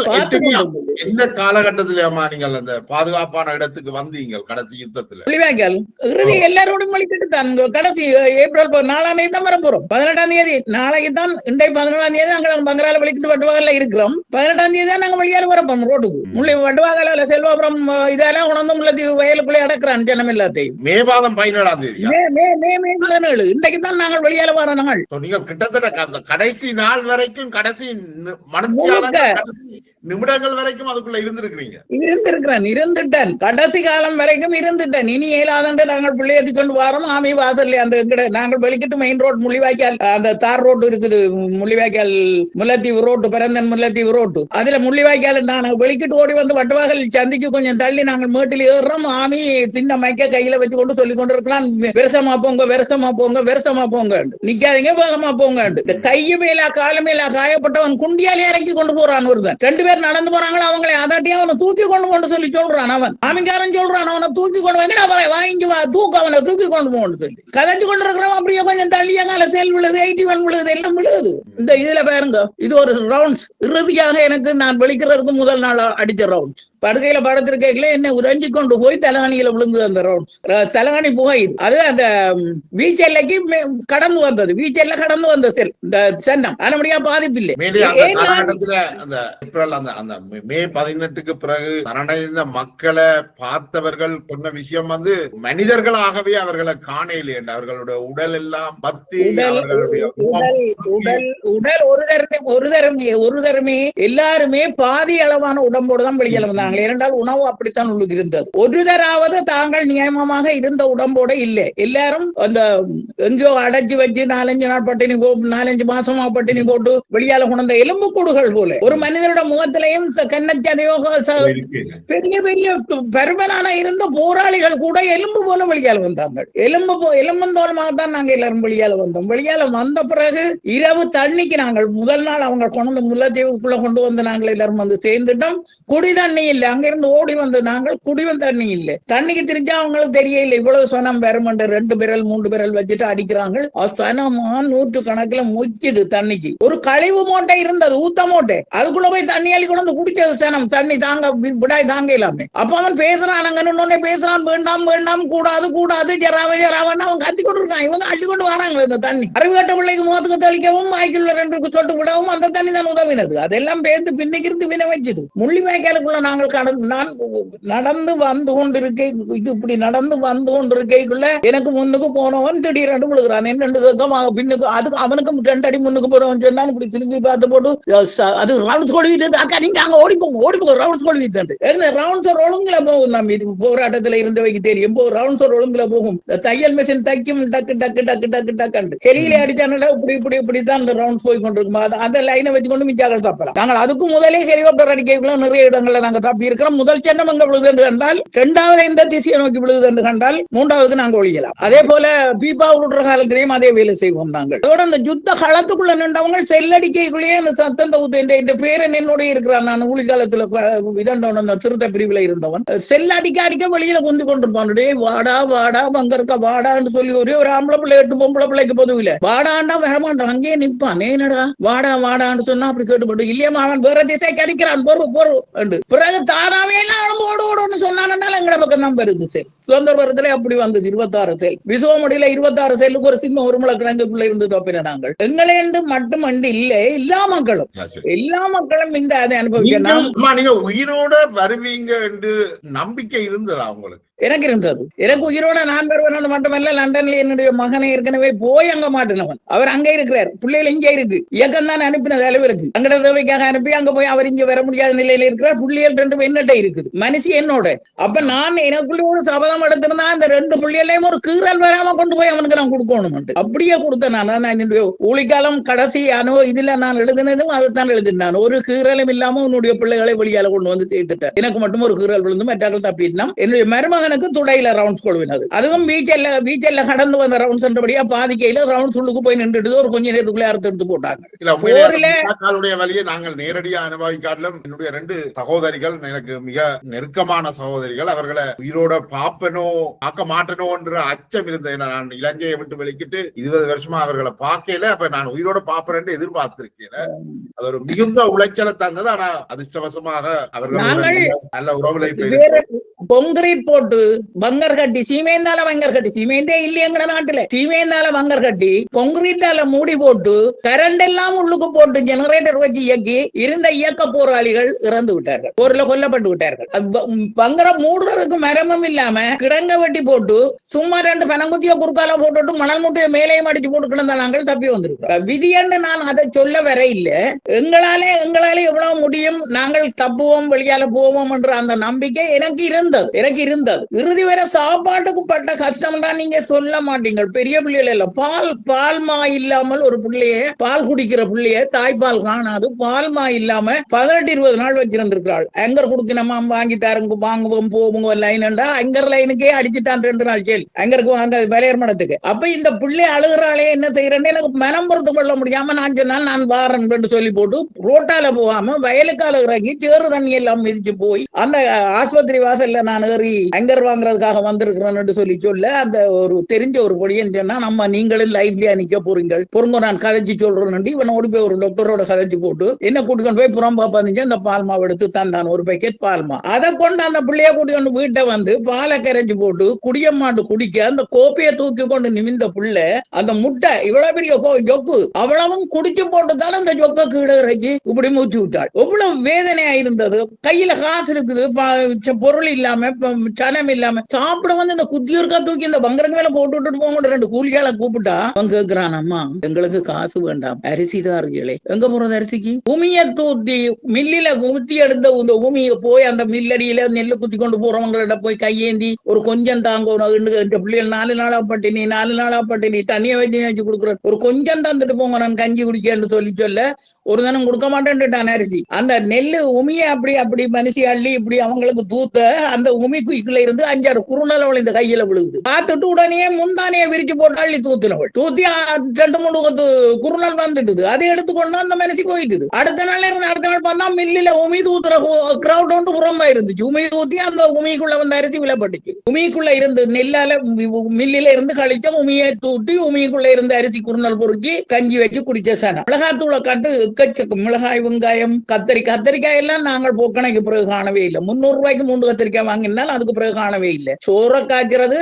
எந்த காலகட்டத்தில நீங்கள் அந்த பாதுகாப்பான இடத்துக்கு வந்தீங்க? கடைசி யுத்தத்துல முள்ளிவாய்க்கால் இறுதி எல்லாரோடும் வலிக்கிட்டு தான் கடைசி ஏப்ரல் 4ஆம் தேதி தான் வரப்போறோம். 18ஆம் தேதி நாளைக்கு தான், இன்றைக்கு 11ஆம் தேதி நாங்கள் பங்கரால வலிக்கிட்டு வட்டுவாகல இருக்கிறோம். 18ஆம் தேதி தான் நாங்கள் வெளியால வரப்போம் ரோட்டுக்கு. முள்ளி வட்டுவாகல செல்வாபுரம் இதெல்லாம் உணர்ந்து முள்ளத்தி வயலுக்குள்ளே அடக்குறான் ஜனம் எல்லாத்தையும். மே மாதம் 17ஆம் தேதி மே 17 இன்றைக்கு தான் நாங்கள் வெளியால வர நாள். நீங்கள் கிட்டத்தட்ட கடைசி நாள் வரைக்கும் கடைசி நிமிடங்கள் வரைக்கும் அதுக்குள்ள இருந்துட்டேன். கடைசி காலம் வரைக்கும் இருந்துட்டேன். இனி இயலாதண்டு நாங்கள் பிள்ளையத்தி கொண்டு வரோம். ஆமி வாசல் அந்த நாங்கள் வெளிக்கிட்டு மெயின் ரோட் முள்ளிவாய்க்கால் அந்த தார் ரோடு இருக்குது, முள்ளிவாய்க்கால் முல்லைத்தீவு ரோட்டு, பரந்தன் முல்லைத்தீவு ரோட்டு, அதுல முள்ளிவாய்க்கால் நாங்கள் வெளிக்கிட்டு ஓடி வந்து வட்டுவாகல் சந்திக்கு கொஞ்சம் தள்ளி நாங்கள் மேட்டில் ஏறுறோம். ஆமி சின்ன மைக்க கையில வச்சு கொண்டு சொல்லி கொண்டு இருக்கலாம், வெரசமா போங்க வெரசமா போங்க வெரசமா போங்க, நிக்காதீங்க வேகமா போங்க. இந்த கைய மேலா கால மேலா காயப்பட்டவன் குண்டியாலே இறக்கி கொண்டு போறான் ஒருத்தன். 2 பேர் நடந்து போறாங்களா, அவங்களை அதட்டியா அவனை தூக்கி கொண்டு சொல்லி சொல்றான். அவன் ஆமிக்காரன் சொல்றான் அவனை தூக்கி கொண்டு வாங்கி வா தூக்கு, அவனை தூக்கி கொண்டு போன்னு சொல்லி கதைச்சு கொண்டு இருக்கிறவன் அப்படியே கொஞ்சம் தள்ளிய கால செல் விழுது, 81 விழுது, எல்லாம் விழுது. இந்த இதுல பாருங்க, இது ஒரு ரவுண்ட்ஸ் இறுதி இறுதியாக எனக்கு நான் வெளிக்கிறதுக்கு முதல் நாள் அடிச்ச ரவுண்ட்ஸ் படுக்கையில படுத்திருக்கையில என்ன உறைஞ்சி கொண்டு போய் தலகாணியில விழுந்தது அந்த ரவுண்ட்ஸ் தலகாணி புகையுது அது அந்த வீச்செல்லைக்கு கடந்து வந்தது வீச்செல்ல கடந்து வந்த செல் இந்த சன்னம் அதனுடைய பாதிப்பு இல்லை. அந்த ஏப்ரல் அந்த மே 18க்கு பிறகு மரணடைந்த மக்களை பார்த்தவர்கள் சொன்ன விஷயம் வந்து மனிதர்களாகவே அவர்களை காணலையே அவர்களுடைய உடல் எல்லாம் பத்தி உடல் ஒரு தரமே எல்லாருமே பாதி அளவான உடம்போடு தான் வெளியே வந்தாங்க. இரண்டால் உணவு அப்படித்தான் உள்ளுக்கு இருந்தது. ஒரு தராவது தாங்கள் நியமமாக இருந்த உடம்போட இல்லை. எல்லாரும் அந்த எங்கேயோ அடைச்சு வச்சு 4-5 நாள் பட்டினி 4-5 மாசமா பட்டினி போட்டு வெளியால கொண்ட எலும்பு கூடுகள் போல ஒரு மனிதனோட முகத்திலையும் கண்ணச்சதையோ பெரிய பெரிய பெருமனான இருந்த போராளிகள் கூட எலும்பு போல வெளியால வந்தாங்க. எலும்புந்தோலமாகத்தான் நாங்க எல்லாரும் வெளியால வந்தோம். வெளியால வந்த பிறகு இரவு தண்ணிக்கு நாங்கள் முதல் நாள் அவங்க கொண்டு முல்லைத்தீவுக்குள்ள கொண்டு வந்து நாங்கள் எல்லாரும் வந்து சேர்ந்துட்டோம். குடி தண்ணி இல்லை. அங்கிருந்து ஓடி வந்து நாங்கள் குடிவன் தண்ணி இல்லை. தண்ணிக்கு தெரிஞ்சா அவங்களுக்கு தெரியல இவ்வளவு சனம் பெறும் 2 விரல் 3 விரல் வச்சுட்டு அடிக்கிறாங்க. சனமா 100 கணக்குல முக்கியது தண்ணிக்கு. ஒரு கழிவு மூட்டை இருந்தது ஊத்த மூட்டை அதுக்குள்ள போய் தண்ணி அள்ளி கொண்டு குடிச்சது சனம் தண்ணி தாங்க விடாய் தாங்க இல்லாம. அப்ப அவன் பேசுறான் அங்க பேசுறான் வேண்டாம் வேண்டாம் கூடாது கூடாது ஜராவன்னு அவன் கத்தி கொண்டு இருக்கான். இவங்க அள்ளி கொண்டு வராங்க இந்த தண்ணி அறிவுகட்ட பிள்ளைக்கு முகத்துக்கு தெளிக்கவும் வாய்க்குள்ள 2 சொட்டு விடவும் அந்த தண்ணி தான் உதவினது. அதெல்லாம் பேர்ந்து பின்னிக்கு இருந்து வின வச்சது. முள்ளி வாய்க்காலுக்குள்ள நாங்கள் நடந்து வந்து கொண்டிருக்கை இது இப்படி நடந்து வந்து கொண்டிருக்கைக்குள்ள எனக்கு முன்னுக்கு போனவன் திடீரென்று விழுகிறான். பின்னுக்கு அதுக்கு அவனுக்கு 2 அடி முன்னுக்கு போறவன் சொன்னான். இப்படி திரும்பி பார்த்து போட்டு அது ரவுண்ட்ஸ் கொள்விட்டு அக்கா நீங்க அங்க ஓடி போங்க ரவுண்ட்ஸ் கொள்விட்டு ரவுண்ட்ஸ் ஒழுங்குல போகும். நம்ம இது போராட்டத்துல இருந்தவைக்கு தெரியும் ரவுண்ட்ஸ் ஒழுங்குல போகும். தையல் மிஷின் தைக்கும் டக்கு டக்கு டக்கு டக்கு டக்கு செடியில அடிச்சான இப்படி இப்படி இப்படித்தான் அந்த ரவுண்ட்ஸ் போய் கொண்டிருக்கும். அந்த லைனை வச்சுக்கொண்டு மிச்சாக்கள் தப்பலாம். நாங்கள் அதுக்கு முதலே ஹெலிகாப்டர் அடிக்கைக்குள்ள நிறைய இடங்கள்ல நாங்க தப்பி இருக்கிறோம். முதல் சென்னம் எங்க விழுது என்று கண்டால் 2வது இந்த திசையை நோக்கி விழுது என்று கண்டால் 3வது நாங்கள் ஒழியலாம். அதே போல பீப்பா விடுற காலத்திலையும் அதே வேலை செய்வோம் நாங்கள். அதோட அந்த யுத்த களத்துக்குள்ள நின்றவங்க செல்லடிக்கைக்குள்ளேயே அந்த சத்தந்த என் பேரன் என்னோட இருக்கிறான். நான் ஊழிகாலத்துல இதண்ட சிறுத்தை பிரிவுல இருந்தவன் செல்லடிக்க அடிக்க வெளியில கொண்டு கொண்டிருப்பான். வாடா வாடா அங்க இருக்க வாடான்னு சொல்லி ஒரே ஒரு ஆம்பளை பிள்ளை 8 பொம்பளை பிள்ளைக்கு பொதுவில வாடாண்டா வரமாட்டான். அங்கேயே நிற்பான். ஏனடா வாடா வாடான்னு சொன்னா அப்படி கேட்டுப்பட்டு இல்லையமா அவன் வேற திசைக்கு அடிக்கிறான் பொறு பிறகு தானாவே எல்லாம் ஓடு சொன்னான்னால் எங்கட பக்கம் தான் வருது செல். சுதந்திர பருவத்துல அப்படி வந்தது 26 செல். விசுவமடியில 26 செல்லுக்கு ஒரு சின்ன ஒரு முளை கிழங்குக்குள்ள இருந்து தப்பின நாங்கள். எங்களை மட்டுமண்டு இல்லை எல்லா மக்களும் இந்த அதை அனுபவிக்க நீங்க உயிரோட வருவீங்க என்று நம்பிக்கை இருந்ததா உங்களுக்கு? எனக்கு இருந்தது. எனக்கு உயிரோட நான் வருவன் மட்டுமல்ல லண்டன்ல என்னுடைய மகனை ஏற்கனவே போய் அங்க மாட்டினவன். அவர் அங்க இருக்கிறார். பிள்ளைகள் இங்கே இருக்கு. இயக்கம் தான் அனுப்பினது அளவிற்கு அங்கட தேவைக்காக அனுப்பி அங்க போய் அவர் இங்க வர முடியாத நிலையில இருக்கிறார். பிள்ளைகள் 2 என்னட்ட இருக்குது மனுஷி என்னோட. அப்ப நான் எனக்குள்ள ஒரு சபதம் எடுத்திருந்தா அந்த 2 பிள்ளைகளையும் ஒரு கீறல் வராம கொண்டு போய் அவனுக்கு நான் கொடுக்கணும். அப்படியே கொடுத்தேன். நான் என்னுடைய ஊழிக்காலம் கடைசி இதுல நான் எழுதினதும் அதைத்தான் எழுதினான். ஒரு கீறலும் இல்லாம உன்னுடைய பிள்ளைகளை வெளியால கொண்டு வந்து சேர்த்துட்டேன். எனக்கு மட்டும் ஒரு கீறல் விழுந்து மற்றார்கள் தப்பிட்டான். என்னுடைய மருமகன் துடையில ரவுண்ட்ஸ் கொள்வினது. அதுவும் பீச்சல்ல கடந்து வந்த ரவுண்ட்ஸ் என்றபடியா பாதிக்கையில ரவுண்ட்ஸ் உள்ளுக்கு போய் நின்றுட்டு ஒரு கொஞ்ச நேரத்துக்குள்ளே அறுத்து எடுத்து போட்டாங்க. வழியை நாங்கள் நேரடியா அனுபவிக்காட்டிலும் என்னுடைய 2 சகோதரிகள் எனக்கு மிக நெருக்கமான சகோதரிகள். அவர்களை உயிரோட பார்க்க மாட்டனோ என்ற அச்சம் இருந்தது. நான் இலங்கையை விட்டு வெளிக்கிட்டு 20 வருஷமா அவர்களை பார்க்கல. அப்ப நான் உயிரோட பார்ப்பேன் எதிர்பார்த்திருக்கேன். அது ஒரு மிகுந்த உளைச்சலை தந்தது. ஆனா அதிர்ஷ்டவசமாக அவர்கள் நல்ல உறவுகளை கொங்கிரீட் போட்டு பங்கர் கட்டி சீமேந்தால பங்கர் கட்டி சீமேந்தே இல்லையங்கிற நாட்டுல சீமேந்தால பங்கர் கட்டி கொங்கிரீட்டால மூடி போட்டு கரண்ட் எல்லாம் உள்ளுக்கு போட்டு ஜெனரேட்டர் வச்சு இயக்கி இருந்த இயக்க போராளிகள் இறந்து விட்டார்கள். போர்ல கொல்லப்பட்டு விட்டார்கள். பங்கர மூடுறதுக்கு மரமும் இல்லாம கிடங்க வெட்டி போட்டு சும்மா 2 பனங்குத்திய குறுக்கால போட்டு மணல் மூட்டையை மேலேயும் அடிச்சு போட்டு கிடந்த நாங்கள் தப்பி வந்திருக்கோம். விதியண்டு நான் அதை சொல்ல வர இல்ல. எங்களாலே எவ்வளவு முடியும் நாங்கள் தப்புவோம் வெளியால போவோம் என்ற அந்த நம்பிக்கை எனக்கு இருந்தது. இறுதி வரை சாப்பாட்டுக்கு பட்ட கஷ்டம் தான் நீங்க சொல்ல மாட்டீங்க. பெரிய பிள்ளைகள் இல்ல பால்மா இல்லாமல் ஒரு பிள்ளைய பால் குடிக்கிற பிள்ளைய தாய்ப்பால் காணாது பால்மா இல்லாம 18-20 நாள் வச்சிருந்திருக்கிறாள். அங்கர் குடுக்கணுமா வாங்கி தரங்க வாங்குவோம் போவோங்க லைன்டா அங்கர் லைனுக்கே அடிச்சுட்டான் 2 நாள் ஜெயில் அங்கருக்கு அந்த விளையார் மடத்துக்கு. அப்ப இந்த பிள்ளை அழுகிறாளே என்ன செய்யறேன்னு எனக்கு மனம் பொறுத்து கொள்ள முடியாம நான் சொன்னால் நான் வாரன் சொல்லி போட்டு ரோட்டால போகாம வயலுக்கால இறங்கி சேறு தண்ணி எல்லாம் மிதிச்சு போய் அந்த ஆஸ்பத்திரி வாசல்ல நான் ஏறி அங்கர் வாங்குறதுக்காக வந்திருக்கிறேன்னு சொல்லி சொல்ல அந்த ஒரு தெரிஞ்ச ஒரு பொடியன்னு சொன்னா நம்ம நீங்களும் லைவ்லியா நிக்க போறீங்க பொறுங்க நான் கதைச்சு சொல்றேன் இவன் ஓடி போய் ஒரு டாக்டரோட கதைச்சு போட்டு என்ன கூட்டிக்கொண்டு போய் புறம் பாப்பாந்துச்சு அந்த பால்மாவை எடுத்து தந்தான் ஒரு பேக்கெட் பால்மா அதை கொண்டு அந்த பிள்ளைய கூட்டிக்கொண்டு வீட்டை வந்து பாலை கரைச்சு போட்டு குடியம்மாண்டு குடிக்க அந்த கோப்பையை தூக்கி கொண்டு நிமிந்த புள்ள அந்த முட்டை இவ்வளவு பெரிய ஜொக்கு அவ்வளவும் குடிச்சு போட்டுதான் அந்த ஜொக்க கீழே இறக்கி இப்படி மூச்சு விட்டாள் எவ்வளவு வேதனையா இருந்தது கையில காசு இருக்குது பொருள் இல்லாம சனம் இல்லாம சாப்பிட வந்து இந்த குத்தியூர்க்கா தூக்கி இந்த பங்கரங்க மேல போட்டு விட்டுட்டு போங்க ரெண்டு கூலியால கூப்பிட்டா அவன் கேட்கிறான் அம்மா எங்களுக்கு காசு வேண்டாம் அரிசி தான் இருக்கீங்களே எங்க போறது அரிசிக்கு உமிய தூத்தி மில்லில குத்தி எடுத்த இந்த உமியை போய் அந்த மில்லடியில நெல்லு குத்தி கொண்டு போறவங்கள்ட்ட போய் கையேந்தி ஒரு கொஞ்சம் தாங்க பிள்ளைகள் 4 நாளா பட்டினி தண்ணியை வச்சு கொடுக்குற ஒரு கொஞ்சம் தந்துட்டு போங்க நான் கஞ்சி குடிக்கன்னு சொல்லி சொல்ல ஒரு தினம் கொடுக்க மாட்டேன்ட்டான் அரிசி அந்த நெல்லு உமியை அப்படி மனுஷி அள்ளி இப்படி அவங்களுக்கு தூத்த அந்த உமி குயிக்குள்ள இருந்து 5-6 குறுநலவள் இந்த கையில விழுகுது பார்த்துட்டு உடனே முந்தானையை விரிச்சு போட்டு அள்ளி தூத்தினவள் தூத்தி 2-3 குறுநல் வந்துட்டுது அதை எடுத்துக்கொண்டு அந்த மனுஷி போயிட்டுது அடுத்த நாள் பார்த்தா மில்லில உமி தூத்துற கிரௌட் ஒன்று புறம்பா இருந்துச்சு உமி தூத்தி அந்த உமிக்குள்ள வந்து அரிசி விழப்பட்டுச்சு உமிக்குள்ள இருந்து நெல்லால மில்லில இருந்து கழிச்ச உமியை தூட்டி உமிக்குள்ள இருந்து அரிசி குறுநல் பொறுக்கி கஞ்சி வச்சு குடிச்ச சனம் மிளகாத்தூளை காட்டு எக்கச்சக்கம் மிளகாய் வெங்காயம் கத்திரிக்காய் எல்லாம் நாங்கள் போக்கணைக்கு பிறகு காணவே இல்லை 300 ரூபாய்க்கு 3 கத்திரிக்காய் வாங்கினாலும் அதுக்கு பிறகு காணவே இல்லை சோறை காய்ச்சறது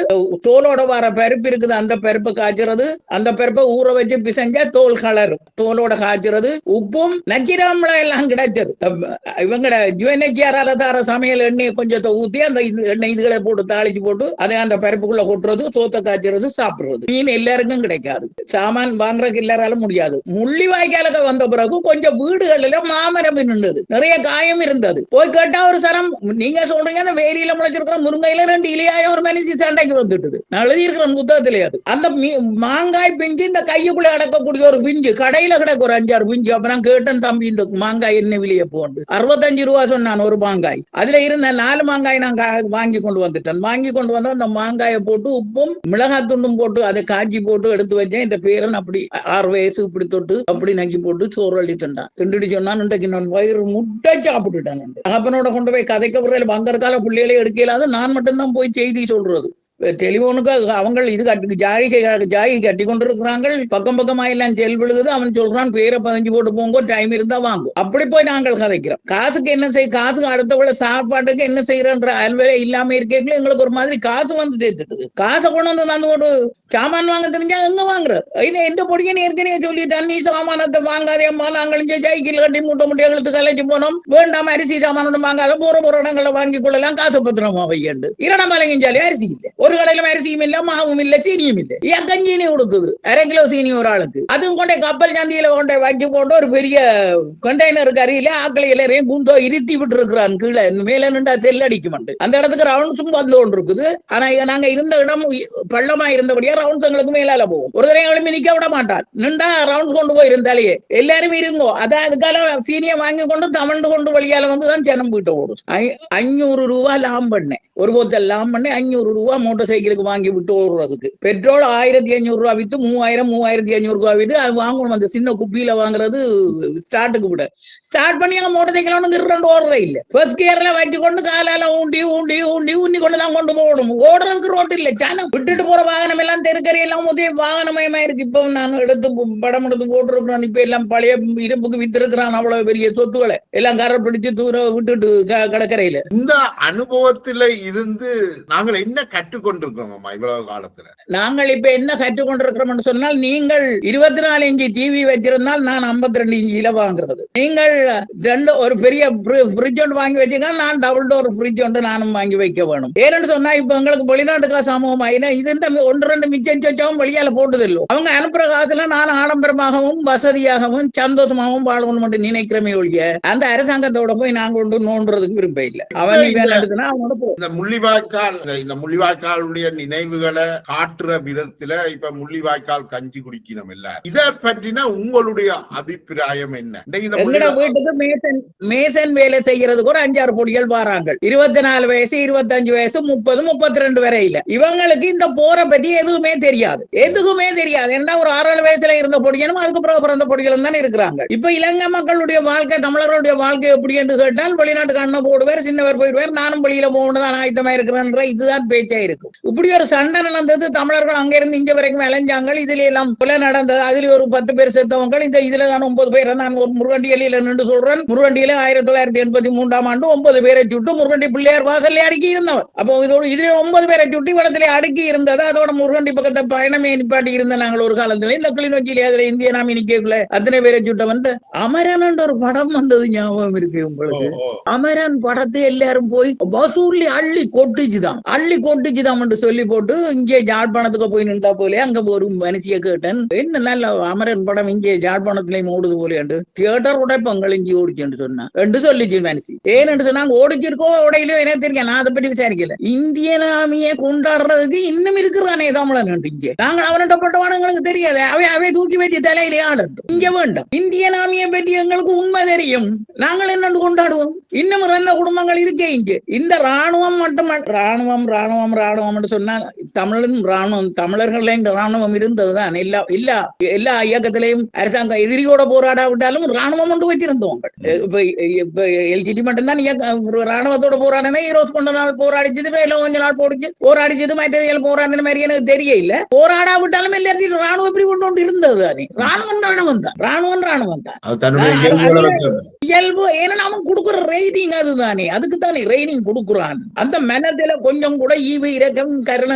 தோலோட வர பருப்பு இருக்குது அந்த பருப்பை காய்ச்சறது அந்த பருப்பை ஊற வச்சு பிசைஞ்சா தோல் கலர் தோலோட காய்ச்சறது உப்பும் நச்சிராமளம் எல்லாம் கிடைச்சது இவங்கட யுஎன்ஹெச்ஆரால தர சமையல் எண்ணெயை கொஞ்சத்தை ஊத்தி அந்த எண்ணெய் இதுகளை போட்டு தாளிச்சு போட்டு அதை அந்த பருப்புக்குள்ள கொட்டுறது சோத்தை காய்ச்சறது சாப்பிடுறது மீன் எல்லாருக்கும் கிடைக்காது சாமான் வாங்குறதுக்கு எல்லாராலும் முடியாது முள்ளிவாய்க்காலுக்கு வந்த பிறகு கொஞ்சம் வீடுகளில மாமரம் இருந்தது நிறைய காயம் இருந்தது போய் கேட்டா ஒரு சரம் நீங்க சொல்றீங்க அந்த வேலியில முளைச்சிருக்கிற முருங்கையில 2 இலையாய ஒரு மனுஷி சண்டைக்கு வந்துட்டுது நான் எழுதியிருக்கிற புத்தகத்திலே அது அந்த மாங்காய் பிஞ்சு இந்த கையுக்குள்ள அடக்கக்கூடிய ஒரு பிஞ்சு கடையில கிடக்கு ஒரு 5-6 பிஞ்சு அப்புறம் கேட்டேன் தம்பி இந்த மாங்காய் என்ன விலைய போண்டு 65 ரூபா சொன்னான் ஒரு மாங்காய் அதுல இருந்த 4 மாங்காய் நான் வாங்கி கொண்டு வந்துட்டேன் வாங்கி கொண்டு வந்தா அந்த மாங்காயை போட்டு உப்பும் மிளகாய் துண்டும் போட்டு அதை காய்ச்சி போட்டு எடுத்து வச்சேன் இந்த பேரன் அப்படி 6 வயசு இப்படி தொட்டு அப்படி நக்கி போட்டு சோறு அள்ளி திண்டான் திண்டுட்டு சொன்னான் இன்றைக்கு நான் வயிறு முட்டை சாப்பிட்டுட்டான் அப்பனோட கொண்டு போய் கதைக்க பிறகு பங்கற்கால பிள்ளைகளை எடுக்கலாது நான் மட்டும்தான் போய் செய்தி சொல்றது டெலிபோனுக்கு அவங்க இது ஜாகி கட்டி கொண்டிருக்கிறாங்க பக்கம் பக்கமா எல்லாம் செல் விழுகுது அவன் சொல்றான் பேரை 15 போட்டு போங்க டைம் இருந்தா வாங்கும் அப்படி போய் நாங்கள் கதைக்கிறோம் காசுக்கு என்ன காசுக்கு அடுத்த விட சாப்பாட்டுக்கு என்ன செய்யறன்ற அல்வேலை இல்லாம இருக்கீங்களோ எங்களுக்கு ஒரு மாதிரி காசு வந்து சேர்த்துட்டுது காசை கொண்டு வந்து அந்த ஒரு சாமான் வாங்க தெரிஞ்சா எங்க வாங்குற எந்த பொடியை ஏற்கனவே சொல்லிட்டான் நீ சாமானத்தை வாங்காதே அம்மா நாங்களும் சைக்கிள் கட்டி மூட்டை எழுத்து கலைச்சு போனோம் வேண்டாம் அரிசி சாமானம் வாங்காத போற இடங்களை வாங்கி கொள்ளலாம் காசு பத்திரமா வையண்டு 2 மலைஞ்சாலே அரிசி இல்லை ஒரு கடையில அரிசியும் இல்ல மாவும் இல்ல சீனியும் இல்ல ஏன் கஞ்சீனி கொடுத்தது 1/2 கிலோ சீனி ஒரு ஆளுக்கு அதுவும் கொண்டே கப்பல் சந்தியில கொண்டே வைக்க போட்டு ஒரு பெரிய கண்டெய்னர் கரையில ஆக்களை எல்லாரையும் குண்டோ இருத்தி விட்டு இருக்கிறான் கீழே மேல நின்றா செல் அடிக்க மாட்டேன் அந்த இடத்துக்கு ரவுண்ட்ஸும் வந்து கொண்டு இருக்குது ஆனா நாங்க இருந்த இடம் பள்ளமா இருந்தபடியா ரவுண்ட்ஸ் எங்களுக்கு மேலால போகும் ஒரு தடவை எழுப்பி நிக்க விட மாட்டான் நின்றா ரவுண்ட்ஸ் கொண்டு போய் இருந்தாலேயே எல்லாரும் இருங்கோ அதான் அதுக்கால சீனியை வாங்கி கொண்டு தமிழ்ந்து கொண்டு வழியால வந்துதான் ஜனம் போயிட்டு ஓடும் 500 ரூபா லாபம் பண்ணேன் ஒரு போத்தல் லாபம் பண்ணேன் 500 ரூபா மோட்டர் சைக்கிளுக்கு வாங்கி விட்டு ஓடுறதுக்கு பெட்ரோல் 1500 ரூபா வித்து 3500 ரூபா விட்டு அது வாங்கணும் அந்த சின்ன குப்பியில வாங்குறது ஸ்டார்ட்டுக்கு விட ஸ்டார்ட் பண்ணி அங்க மோட்டர் சைக்கிள் ஒன்று 2 ஓடுறதே இல்ல ஃபர்ஸ்ட் கியர்ல வச்சு கொண்டு காலால ஊண்டி கொண்டுதான் கொண்டு போகணும் ஓடுறதுக்கு ரோட்டு இல்ல ஜனம் விட்டுட்டு போற வாகனம் எல்லாம் தெருக்கறி எல்லாம் வாகனமயமா இருக்கு இப்போ நான் படம் எடுத்து போட்டுருக்கிறேன் இப்ப எல்லாம் பழைய இருப்புக்கு வித்திருக்கிறான் அவ்வளவு பெரிய சொத்துக்களை எல்லாம் கரை பிடிச்சு தூர விட்டுட்டு கடற்கரையில இந்த அனுபவத்தில இருந்து நாங்கள் என்ன கற்றுக்கொண்டிருக்கோம் இவ்வளவு காலத்துல நாங்கள் இப்ப என்ன கற்றுக்கொண்டிருக்கிறோம் சொன்னால் நீங்கள் 24 இன்ச்சு டிவி வச்சிருந்தால் நான் 52 இன்ச்சில வாங்குறது நீங்கள் ஒரு பெரிய ஃப்ரிட்ஜ் ஒன்று வாங்கி வச்சீங்கன்னா நான் டபுள் டோர் ஃப்ரிட்ஜ் ஒன்று நானும் வாங்கி வைக்க வேணும் ஏன்னு சொன்னா இப்ப எங்களுக்கு வெளிநாட்டுக்கா சமூகம் இது இந்த 1-2 மிச்சம் சொச்சவும் வெளியால போட்டுதில்லை அவங்க அனுப்புற காசுல நான் ஆடம்பரமாகவும் வசதியாகவும் சந்தோஷமாகவும் வாழணும் என்று நினைக்கிறமே ஒழிய அந்த அரசாங்கத்தோட போய் நாங்க கொண்டு நோண்டுறதுக்கு விரும்ப இல்லை அவன் எடுத்துனா அவனோட போ இந்த முள்ளிவாய்க்கால் முள்ளிவாய்க்காலுடைய நினைவுகளை காட்டுற விதத்துல இப்ப முள்ளிவாய்க்கால் கஞ்சி குடிக்கணும் இல்ல, இதை பற்றின உங்களுடைய அபிப்பிராயம் என்ன? எங்கட வீட்டுக்கு மேசன் வேலை செய்யறதுக்கு ஒரு 5-6 பொடிகள் வராங்க. 24 வயசு, 25 வயசு, 30, 32 வரையில. இவங்களுக்கு இந்த போரை பத்தி எதுவுமே தெரியாது. ஏன்னா ஒரு 6 வயசுல இருந்த பொடிகளும் அதுக்கு பிறந்த பொடிகளும் தான் இருக்கிறாங்க. இப்ப இலங்கை மக்களுடைய வாழ்க்கை, தமிழர்களுடைய வாழ்க்கை எப்படி என்று கேட்டால், வெளிநாட்டுக்கு அண்ணன் போடுவார், சின்னவர் போயிடுவார், நானும் வெளியில போகணுதான் ஆயத்தமா இருக்கிறேன், இதுதான் பேச்சா இருக்கும். இப்படி ஒரு சண்டை நடந்தது. தமிழர்கள் அங்க இருந்து இங்க வரைக்கும் விளைஞ்சாங்க. இதுல எல்லாம் கொலை நடந்தது. அதுல ஒரு 10 பேர் செத்தவங்க. இதுல நான் 9 பேர். நான் ஒரு முருகண்டியில நின்று சொல்றேன். முருகண்டியில 1983ஆம் ஆண்டு 9 பேரை சுட்டு முருகண்டி பிள்ளையார் வாசல்ல அடுக்கி இருந்தவர். அப்போ இதுல 9 பேரை சுட்டி வடத்திலே அடுக்கி இருந்தது. அதோட முருகண்டி பக்கத்தை பயணமே நிப்பாட்டி இருந்த நாங்கள் ஒரு காலத்துல இந்த கிளிநொச்சியில அதுல இந்திய நாமி நிக்கல அத்தனை பேரை சுட்ட வந்து அமரன் ஒரு படம் வந்தது ஞாபகம் இருக்கு உங்களுக்கு? அமரன் படத்தை எல்லாரும் போய் வசூலி அள்ளி கொட்டுச்சுதான் சொல்லி போட்டு இங்கே ஜாழ்ப்பாணத்துக்கு போய் நின்றா போலே அங்க ஒரு மனுஷிய கேட்டேன், என்ன நல்ல அமரன் படம் இங்கே ஜாழ்ப்பாணத்திலேயும் ஓடுது போலேண்டு தியேட்டர் உடைப்பங்கள் இங்கே ஓடிச்சுன்னு சொன்னா என்று சொல்லிச்சு மனுஷி. ஏன்னு சொன்னா உடைச்சிருக்கோம் உடையிலோ எனக்கு தெரியும், நான் அதை பற்றி விசாரிக்கல. இந்திய நாமியை கொண்டாடுறதுக்கு இன்னும் இருக்கிறானே தமிழன் இங்கே. நாங்கள் அவன்கிட்ட பட்டவான எங்களுக்கு தெரியாது. அவை தூக்கி வச்சு தலையிலே ஆடட்டும். இங்க வேண்டாம். இந்திய நாமியை பற்றி எங்களுக்கு உண்மை தெரியும். நாங்கள் என்னென்று கொண்டாடுவோம். இன்னும் 2 குடும்பங்கள் இருக்கே இங்கே. இந்த ராணுவம் மட்டும் ராணுவம் சொன்னா தமிழர்களையும் ராணுவம் இருந்ததுதான். எல்லா இயக்கத்திலையும் அரசாங்கம் எதிரியோட போராடாவிட்டாலும் ராணுவம் கொண்டு வச்சிருந்தவங்க. இப்ப எல்ஜிடி மட்டும்தான் ராணுவத்தோட போராடினா ஈரோஸ் கொண்ட நாள் போராடிச்சது, கொஞ்ச நாள் போராடிச்சது, மற்றவியல் போராடின மாதிரி எனக்கு தெரியல. போராடாவிட்டாலும் எல்லாத்தையும் ராணுவம் எப்படி கொண்டு இருந்தது தானே. ராணுவம் தான் இயல்பு. ஏன்னா அவன் கொடுக்குற ரைடிங் அதுதானே, அதுக்கு தானே ரைடிங் கொடுக்குறான். அந்த மனதில கொஞ்சம் கூட ஈவு இரக்கம் கருண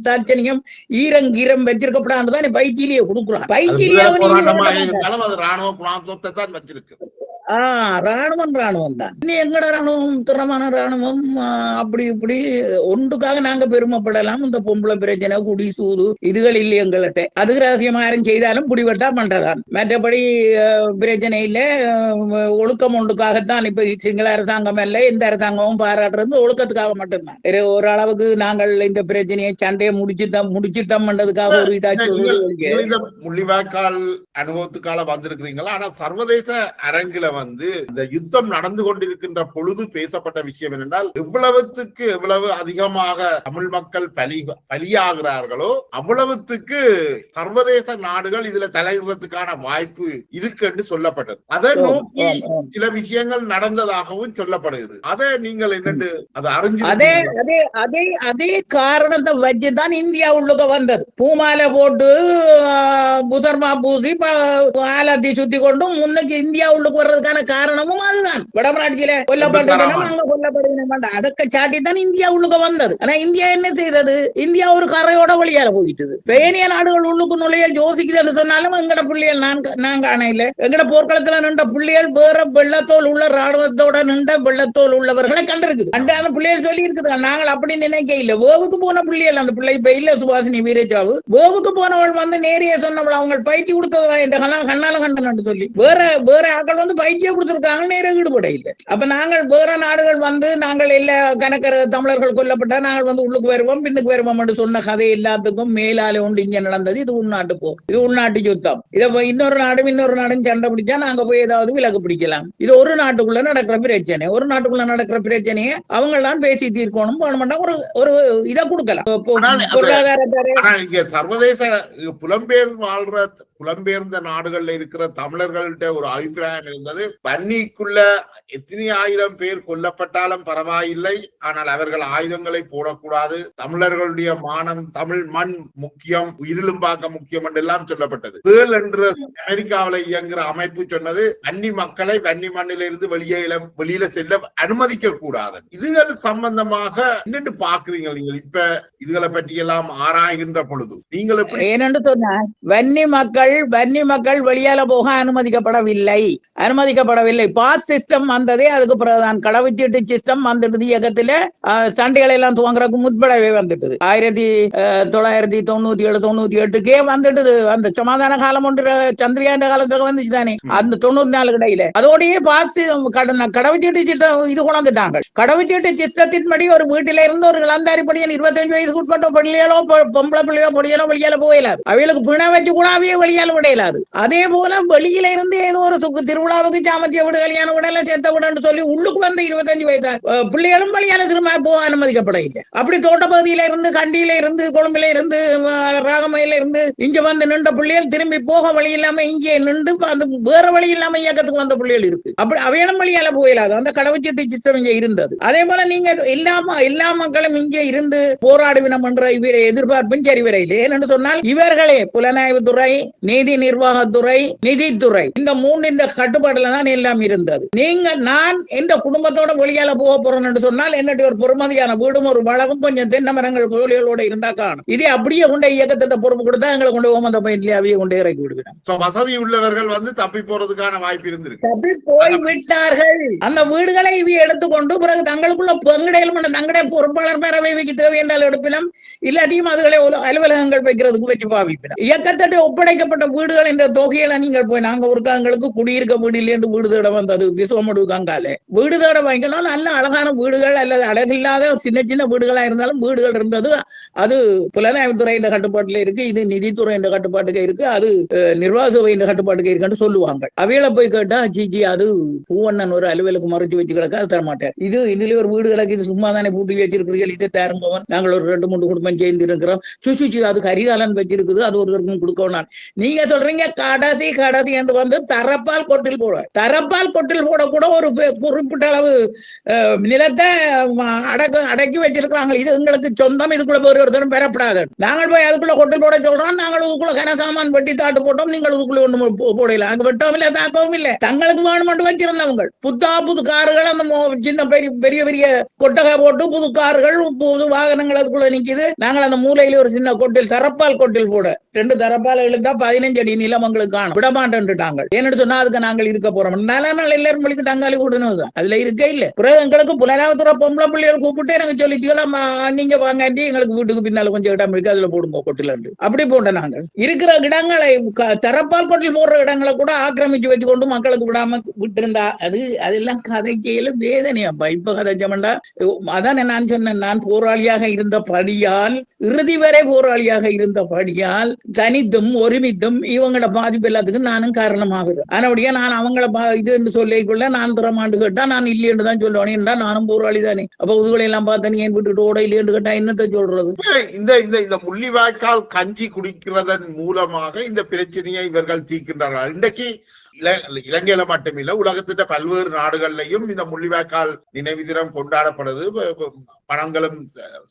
தாட்சணியம் ஈரங்கீரம் வச்சிருக்கப்படாதுதானே பயிற்சியிலேயே கொடுக்குறான். பயிற்சியிலேயே ராணுவம் தான். எங்கட ராணுவம் திறமான ராணுவம். அப்படி இப்படி ஒன்றுக்காக நாங்க பெருமைப்படலாம். இந்த பொம்பளை பிரச்சனை, குடி சூது இதுகள் இல்லை எங்கள்கிட்ட. அது ரகசியமா யாரும் செய்தாலும் பிடிபட்டா பண்றதான். மற்றபடி பிரச்சனை இல்ல. ஒழுக்கம் ஒன்றுக்காகத்தான். இப்ப சிங்கள அரசாங்கம் இல்ல, எந்த அரசாங்கமும் பாராட்டுறது ஒழுக்கத்துக்காக மட்டும்தான். ஓரளவுக்கு நாங்கள் இந்த பிரச்சனையை சண்டையை முடிச்சுட்டோம்ன்றதுக்காக ஒரு இதாச்சு. முள்ளிவாய்க்கால் அனுபவத்துக்கால வந்திருக்கிறீங்களா? ஆனா சர்வதேச அரங்கில இந்த யுத்தம் நடந்து கொண்டிருக்கின்ற பொழுது பேசப்பட்ட விஷயம் என்னென்றால், எவ்வளவு அதிகமாக தமிழ் மக்கள் பலியாகிறார்களோ அவ்வளவுக்கு சர்வதேச நாடுகள் இதுல தலையிடுறதுக்கான வாய்ப்பு இருக்கு என்று சொல்லப்பட்டது. அதை நோக்கி சில விஷயங்கள் நடந்ததாகவும் சொல்லப்படுகிறது. அதை நீங்கள் என்னென்று அதை அறிஞ்சு அதே காரணத்தை வச்சுதான் இந்தியா உள்ளுக்க வந்தது. பூமாலை போட்டு புசர்மா பூசி ஆலத்தி சுத்தி கொண்டு முன்னுக்கு இந்தியா உள்ளுக்கு வர்றதுக்கான காரணமும் அதுதான். வடமராட்சியில கொல்லப்பட்டோம், அங்க கொல்லப்படுகிறோம், அதற்கு சாட்டிதான் இந்தியா உள்ளுக்க வந்தது. ஆனா இந்தியா என்ன செய்தது? இந்தியா ஒரு கரையோட வழியால போயிட்டது. ஏனைய நாடுகள் உள்ளுக்கு நுழைய யோசிக்குதுன்னு சொன்னாலும் எங்கட புள்ளிகள் நான் காண இல்லை. எங்கட போர்க்களத்துல நின்ற புள்ளிகள் வேற வெள்ளத்தோல் உள்ள ராணுவத்தோட நின்ற வெள்ளத்தோல் உள்ளவர்களை கண்டிருக்குது. அந்த புள்ளிகள் சொல்லி இருக்குது. நாங்கள் அப்படி நினைக்க இல்லை. வேவுக்கு போன புள்ளிகள் அந்த பிள்ளை இப்ப இல்ல. சுபாஷினி வீரச்சாவு வேவுக்கு போனவள் வந்து நேரிய சொன்னவள் அவங்க பயிற்சி கொடுத்ததா என்ற கண்ணால கண்டன் சொல்லி வேற ஆக்கள் வந்து பயிற்சியை கொடுத்திருக்காங்க, நேரம் ஈடுபட இல்லை. அப்ப நாங்கள் வேற நாடுகள் வந்து நாங்கள் எல்லா கணக்கர் தமிழர்கள் கொல்லப்பட்டா நாங்கள் வந்து உள்ளுக்கு வருவோம் பின்னுக்கு வருவோம் என்று சொன்ன கதை எல்லாத்துக்கும் மேலால ஒன்று இங்க நடந்தது. இது உள்நாட்டு போர், இது உள்நாட்டு யுத்தம். இதை இன்னொரு நாடும் சண்டை பிடிச்சா நாங்க போய் ஏதாவது விலக்கு பிடிக்கலாம். இது ஒரு நாட்டுக்குள்ள நடக்கிற பிரச்சனை. ஒரு நாட்டுக்குள்ள நடக்கிற பிரச்சனையை அவங்க தான் பேசி தீர்க்கணும். போனோம்னா ஒரு இதை கொடுக்கலாம். பொருளாதார சர்வதேச புலம்பெயர்ந்த நாடுகள்ல இருக்கிற தமிழர்கள்ட்ட ஒரு அபிப்பிராயம் இருந்தது. வன்னிக்குள்ள எத்தனை ஆயிரம் பேர் கொல்லப்பட்டாலும் பரவாயில்லை, ஆனால் அவர்கள் ஆயுதங்களை போடக்கூடாது, தமிழர்களுடைய மானம், தமிழ் மண் முக்கியம், உயிரிலும் பார்க்க முக்கியம் என்றெல்லாம் சொல்லப்பட்டது. பேர்ல் என்ற அமெரிக்காவில இயங்குற அமைப்பு சொன்னது, வன்னி மக்களை வன்னி மண்ணிலிருந்து வெளியில செல்ல அனுமதிக்க கூடாது. இதுகள் சம்பந்தமாக என்னென்று பாக்குறீங்க நீங்கள்? இப்ப இதுகளை பற்றி எல்லாம் ஆராய்கின்ற பொழுது நீங்கள் ஏனென்று சொன்ன வன்னி மக்கள் வன்னி மக்கள் வெளியால போக அனுமதிக்கப்படவில்லை. பாஸ் சிஸ்டம் வந்ததே அதுக்கு பிறகுதான். கடவுச்சீட்டு சிஸ்டம் வந்துட்டு இயக்கத்துல சண்டைகள் எல்லாம் துவங்குறதுக்கு முற்படவே வந்துட்டது. 1997 98 வந்துட்டு அந்த சமாதான காலம் ஒன்று சந்திரியாண்ட காலத்துல வந்துச்சு தானே, அந்த 94 இடையில அதோடய பாஸ் கடவுச்சீட்டு சிஸ்டம் இது கொண்டாந்துட்டாங்க. கடவுச்சீட்டு சிஸ்டத்தின்படி ஒரு வீட்டில இருந்து ஒரு இளந்தாரி படியன் 25 வயசுக்கு உட்பட்ட பிள்ளைகளோ பொம்பளை பிள்ளையோ பொடியலோ வெளியால போயிடாது. அவைகளுக்கு பிண வச்சு கூட அவையே வெளியால விடையலாது. அதே போல வெளியில இருந்து ஏதோ ஒரு திருவிழாவுக்கு சாமத்திய வீடு கல்யாண வீடு சேர்த்த வீடுன்னு சொல்லி உள்ளுக்கு வந்து 25 வயசு பிள்ளைகளும் வெளியால திரும்ப போக அனுமதிக்கப்பட இல்லை. அப்படி தோட்டப்பகுதியில இருந்து, கண்டியில இருந்து, கொழும்புல இருந்து, ராகமையில இருந்து இங்க வந்து நின்ற பிள்ளைகள் திரும்பி போக வழி இல்லாம இங்கே நின்று வேற வழி இல்லாம இயக்கத்துக்கு வந்த பிள்ளைகள் இருக்கு. அப்படி அவையிலும் வெளியால போயிடாது. அந்த கடவுச்சீட்டு சிஸ்டம் இங்க இருந்தது. அதே போல நீங்க எல்லா மக்களும் இங்கே இருந்து போராடுவினம் என்ற எதிர்பார்ப்பும் சரி வரையிலே. ஏனென்று சொன்னால் இவர்களே புலனாய்வுத்துறை, நீதி நிர்வாகத்துறை, நிதித்துறை, இந்த கட்டுப்பாடுல தான் எல்லாம் இருந்தது. நான் எந்த குடும்பத்தோட வெளியால போக போறேன் என்று சொன்னால் என்னட்டு ஒரு பொறுமதியான வீடும் ஒரு வளவும் கொஞ்சம் தென்னை மரங்கள் கோழிகளோட இருந்தா காணும். இதே அப்படியே கொண்ட இயக்கத்திட்ட பொறுப்பு கொடுத்தா எங்களை கொண்டு போகும் அந்த பயிற்சியாவே கொண்டு இறக்கி விடுவேன். வசதி உள்ளவர்கள் வந்து தப்பி போறதுக்கான வாய்ப்பு இருந்திருக்கு. தப்பி போய் விட்டார்கள். அந்த வீடுகளை எடுத்துக்கொண்டு பிறகு தங்களுக்குள்ள பங்குடைகள் தங்களுடைய பொறுப்பாளர் பேரவைக்கு தேவை என்றால் எடுப்பினும், இல்லாட்டியும் அதுகளை அலுவலகங்கள் வைக்கிறதுக்கு வச்சு பாவிப்பினும். இயக்கத்தட்டு ஒப்படைக்கப்பட்ட வீடுகள் என்ற தொகையில நீங்கள் போய் நாங்க ஒருக்காங்களுக்கு குடியிருக்க வீடு இல்லையென்று வீடு தேட வந்தது விசுவமடுக்காங்காலே வீடு தேட வாங்கினாலும் நல்ல அழகான வீடுகள் அல்லது அழகில்லாத சின்ன சின்ன வீடுகளா இருந்தாலும் வீடுகள் இருந்தது. அது புலனாய்வுத்துறை என்ற கட்டுப்பாட்டுல இருக்கு, இது நிதித்துறை என்ற கட்டுப்பாட்டுக்கு இருக்கு, அது நிர்வாக சபை என்ற கட்டுப்பாட்டுக்கு இருக்குன்னு சொல்லுவாங்க. அவையில போய் கேட்டா ஜிஜி அது பூவண்ணன் ஒரு அலுவலுக்கு மறைச்சு வச்சு கிடக்க அது தரமாட்டேன். இதுல ஒரு வீடு கிடக்கு, இது சும்மா தானே பூட்டி வச்சிருக்கிறீர்கள், இதை தருங்கவன், நாங்கள் ஒரு 2-3 குடும்பம் சேர்ந்து இருக்கிறோம். சுச்சு அது கரிகாலன் வச்சிருக்குது, அது ஒருவருக்கும் கொடுக்கணும். நீங்க சொல்றீங்க கடைசி என்று வந்து தரப்பால் கொட்டில் போட கூட ஒரு குறிப்பிட்ட அளவு நிலத்தை அடக்கி வச்சிருக்கிறாங்க. இது எங்களுக்கு சொந்தம், இதுக்குள்ள போய் ஒருத்தரும் பெறப்படாது. நாங்கள் போய் அதுக்குள்ள கொட்டில் போட சொல்றோம். நாங்கள் இதுக்குள்ள கனசாமான் வெட்டி தாட்டு போட்டோம், நீங்கள் இதுக்குள்ள ஒண்ணு போடல. அங்க வெட்டவும் இல்லை, தாக்கவும் இல்லை. தங்களுக்கு வேணுமென்று வச்சிருந்தவங்க புது கார்கள், அந்த சின்ன பெரிய பெரிய கொட்டகை போட்டு புது கார்கள், புது வாகனங்கள் அதுக்குள்ள நிக்குது. நாங்கள் அந்த மூலையில ஒரு சின்ன கொட்டில், தரப்பால் கொட்டில் போட 2 தரப்பால் எழுந்தா 15 அடி நிலம் எங்களுக்கு காணும், விடமாட்டேன்ட்டாங்க. ஏன்னு சொன்னா அதுக்கு நாங்கள் இருக்க போறோம். நல்ல நாள் எல்லாரும் மொழிக்கு தங்காளி கூடணும் அதுல இருக்க இல்ல. பிறகு எங்களுக்கு புலனாய்வுத்துறை பொம்பளை பிள்ளைகள் கூப்பிட்டு எனக்கு சொல்லிச்சுக்கலாம், நீங்க வாங்க எங்களுக்கு வீட்டுக்கு பின்னால கொஞ்சம் இடம் இருக்கு, அதுல போடுங்க கொட்டில. அப்படி போட்ட நாங்கள் இருக்கிற இடங்களை, தரப்பால் கொட்டில் போடுற இடங்களை கூட ஆக்கிரமிச்சு வச்சு கொண்டு மக்களுக்கு விடாம விட்டுருந்தா அதெல்லாம் கதைக்கையில வேதனையாப்பா. இப்ப கதைச்சமண்டா அதான் நான் சொன்னேன், நான் போராளியாக இருந்தபடியால், இறுதி வரை போராளியாக இருந்தபடியால் தனித்தும் ஒருமித்தும் இவங்களோட பாதிப்பு எல்லாத்துக்கும் நானும் காரணமாகுது. அதனுடைய நான் அவங்கள இது என்று சொல்லிக்கொள்ள நான் திறமாண்டு கேட்டா நான் இல்லை என்று தான் சொல்லுவேன். என்றா நானும் போராளி தானே. அப்ப உதுகளை எல்லாம் பார்த்தா நீ ஏன் விட்டுட்டு ஓட இல்லை என்று கேட்டா என்னத்தை சொல்றது? இந்த முள்ளிவாய்க்கால் கஞ்சி குடிக்கிறதன் மூலமாக இந்த பிரச்சனையை இவர்கள் தீர்க்கின்றார்கள். இன்றைக்கு இலங்கையில மட்டுமில்ல, உலகத்திட்ட பல்வேறு நாடுகள்லையும் இந்த முள்ளிவாய்க்கால் நினைவு தினம் கொண்டாடப்படுது, பணங்களும்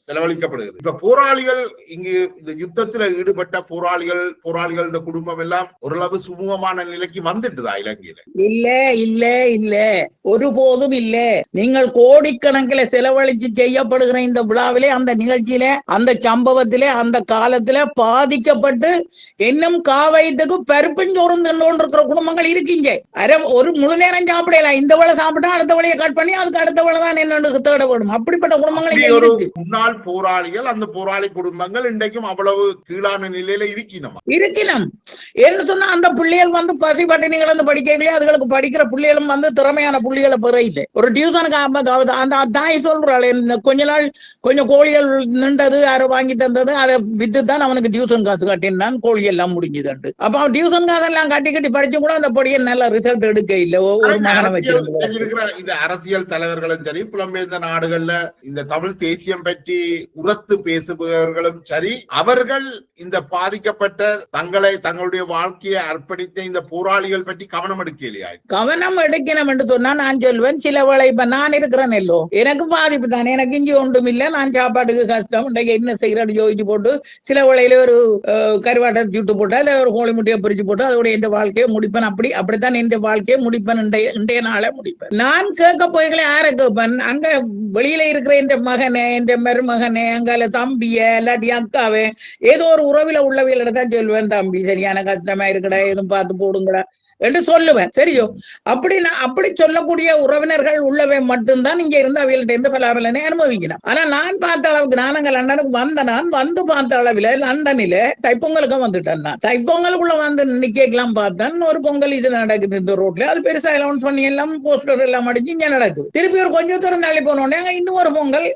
செலவழிக்கப்படுகிறது. இப்ப போராளிகள் இங்கு இந்த யுத்தத்துல ஈடுபட்ட போராளிகள் இந்த குடும்பம் எல்லாம் ஓரளவு சுமூகமான நிலைக்கு வந்துட்டுதா இலங்கையில? இல்ல ஒருபோதும் இல்ல. நீங்கள் கோடிக்கணக்கில் செலவழிச்சு செய்யப்படுகிற இந்த விழாவிலே, அந்த நிகழ்ச்சியில, அந்த சம்பவத்திலே, அந்த காலத்துல பாதிக்கப்பட்டு இன்னும் காவயத்துக்கு பருப்புஞ்சோறும் தின்னோன்றிருக்கிற குடும்பங்கள் இருக்கீங்க. ஒரு முழு நேரம் சாப்பிடலாம், இந்த வேலை சாப்பிட்டா அடுத்த வேலையை கட் பண்ணி அதுக்கு அடுத்த வேலை தான் என்னன்னு தேட வேணும். அப்படிப்பட்ட குடும்பங்கள் முன்னாள் போராளிகள், அந்த போராளி குடும்பங்கள் இன்றைக்கும் அவ்வளவு கீழான நிலையில இருக்கணும். என்ன சொன்னா அந்த பிள்ளைகள் வந்து பசி பட்டினிகள் வந்து படிக்கலையே, அதுகளுக்கு படிக்கிற பிள்ளைகளும் வந்து திறமையான பிள்ளைகளை பெற இல்லை. ஒரு டியூசனுக்கு அந்த தாய் சொல்றாள், கொஞ்ச நாள் கொஞ்சம் கோழிகள் நின்றது, யாரும் வாங்கிட்டு வந்தது, அதை வித்துதான் அவனுக்கு டியூசன் காசு கட்டினான், கோழி எல்லாம் முடிஞ்சுது. அப்ப அவன் டியூசன் காசு எல்லாம் கட்டி படிச்சு கூட அந்த படியை நல்ல ரிசல்ட் எடுக்க இல்லை. ஒரு மகனை வச்சிருக்கிற இந்த அரசியல் தலைவர்களும் சரி, புலம்பெயர்ந்த நாடுகள்ல இந்த தமிழ் தேசியம் பற்றி உரத்து பேசுபவர்களும் சரி, அவர்கள் இந்த பாதிக்கப்பட்ட தங்களுடைய வாழ்க்கையை அர்ப்பணித்த இந்த போராளிகள் பற்றி கவனம் எடுக்கலையா? கவனம் எடுக்கணும் என்று சொன்னா நான் சொல்வேன், சில வேளை இப்ப நான் இருக்கிறேன் இல்லோ, எனக்கு பாதிப்பு தானே, எனக்கு இஞ்சி ஒன்றும் இல்லை, நான் சாப்பாட்டுக்கு கஷ்டம், என்ன செய்யறது யோசிச்சு போட்டு சில வேளையில ஒரு கருவாட்டை சுட்டு போட்டா இல்ல ஒரு கோழி முட்டையை பிரிச்சு போட்டு அதோட எந்த வாழ்க்கையை முடிப்பேன். அப்படித்தான் எந்த வாழ்க்கையை முடிப்பேன், இன்றைய நாளை முடிப்பேன். நான் கேட்க போய்களை யாரை கேட்பேன்? அங்க வெளியில இருக்கிற என் மகனே, என் மருமகனே, அங்கால தம்பிய இல்லாட்டி அக்காவே, ஏதோ ஒரு உறவில உள்ளவியல் தான் சொல்லுவேன், தம்பி சரியான கஷ்டமா இருக்கடா எதுவும் பார்த்து போடுங்கடா என்று சொல்லுவேன். சரியோ, அப்படி சொல்லக்கூடிய உறவினர்கள் உள்ளவை மட்டும்தான் இங்க இருந்து அவைகள்ட்ட இருந்து பலாபலனை அனுபவிக்கணும். ஆனா நான் பார்த்த அளவுக்கு நான் அங்க லண்டனுக்கு நான் வந்து பார்த்த அளவில் லண்டனில தைப்பொங்கலுக்கு வந்துட்டேன். நான் தைப்பொங்கலுக்குள்ள வந்து நிக்கலாம் பார்த்தேன். ஒரு பொங்கல் இது நடக்குது இந்த ரோட்ல, அது பெருசா அலௌன்ஸ் பண்ணி எல்லாம் போஸ்டர் எல்லாம் அடிச்சு இங்க நடக்குது. திருப்பி ஒரு கொஞ்சம் தூரம் தள்ளி போனோடனே இன்னொரு பொங்கல்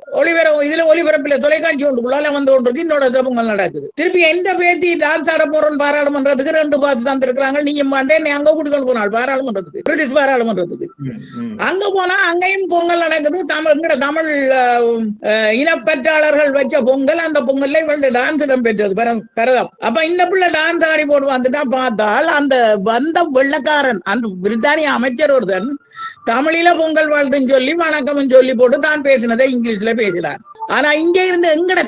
ஒளிபரப்புல தொலைக்காட்சி ஒன்றுக்குள்ளால வந்து கொண்டிருக்கு, இன்னொரு பொங்கல் நடக்குது. திருப்பி எந்த பேத்தி டான்ஸ் ஆட போறோம் பாராளுமன்றத்துக்கு 2 பாத்து தந்திருக்காங்க. நீங்க மாட்டேன் அங்க கூட்டிக்கொண்டு போனாள் பாராளுமன்றத்துக்கு, பிரிட்டிஷ் பாராளுமன்றத்துக்கு. அங்க போனா அங்கேயும் பொங்கல் நடக்குது. தமிழ் இனப்பற்றாளர்கள் வச்ச பொங்கல். அந்த பொங்கல்ல இவள் டான்ஸ் இடம் பெற்றது பரதம். அப்ப இந்த பிள்ளை டான்ஸ் ஆடி போட்டு வந்துட்டா பார்த்தால் அந்த வந்த வெள்ளக்காரன் அந்த பிரித்தானிய அமைச்சர் ஒருத்தன் தமிழில பொங்கல் வாழ்த்துன்னு சொல்லி வணக்கம் சொல்லி போட்டு தான் பேசினதை இங்கிலீஷ்ல பேசினார். ஆனா இங்க இருந்து எங்கட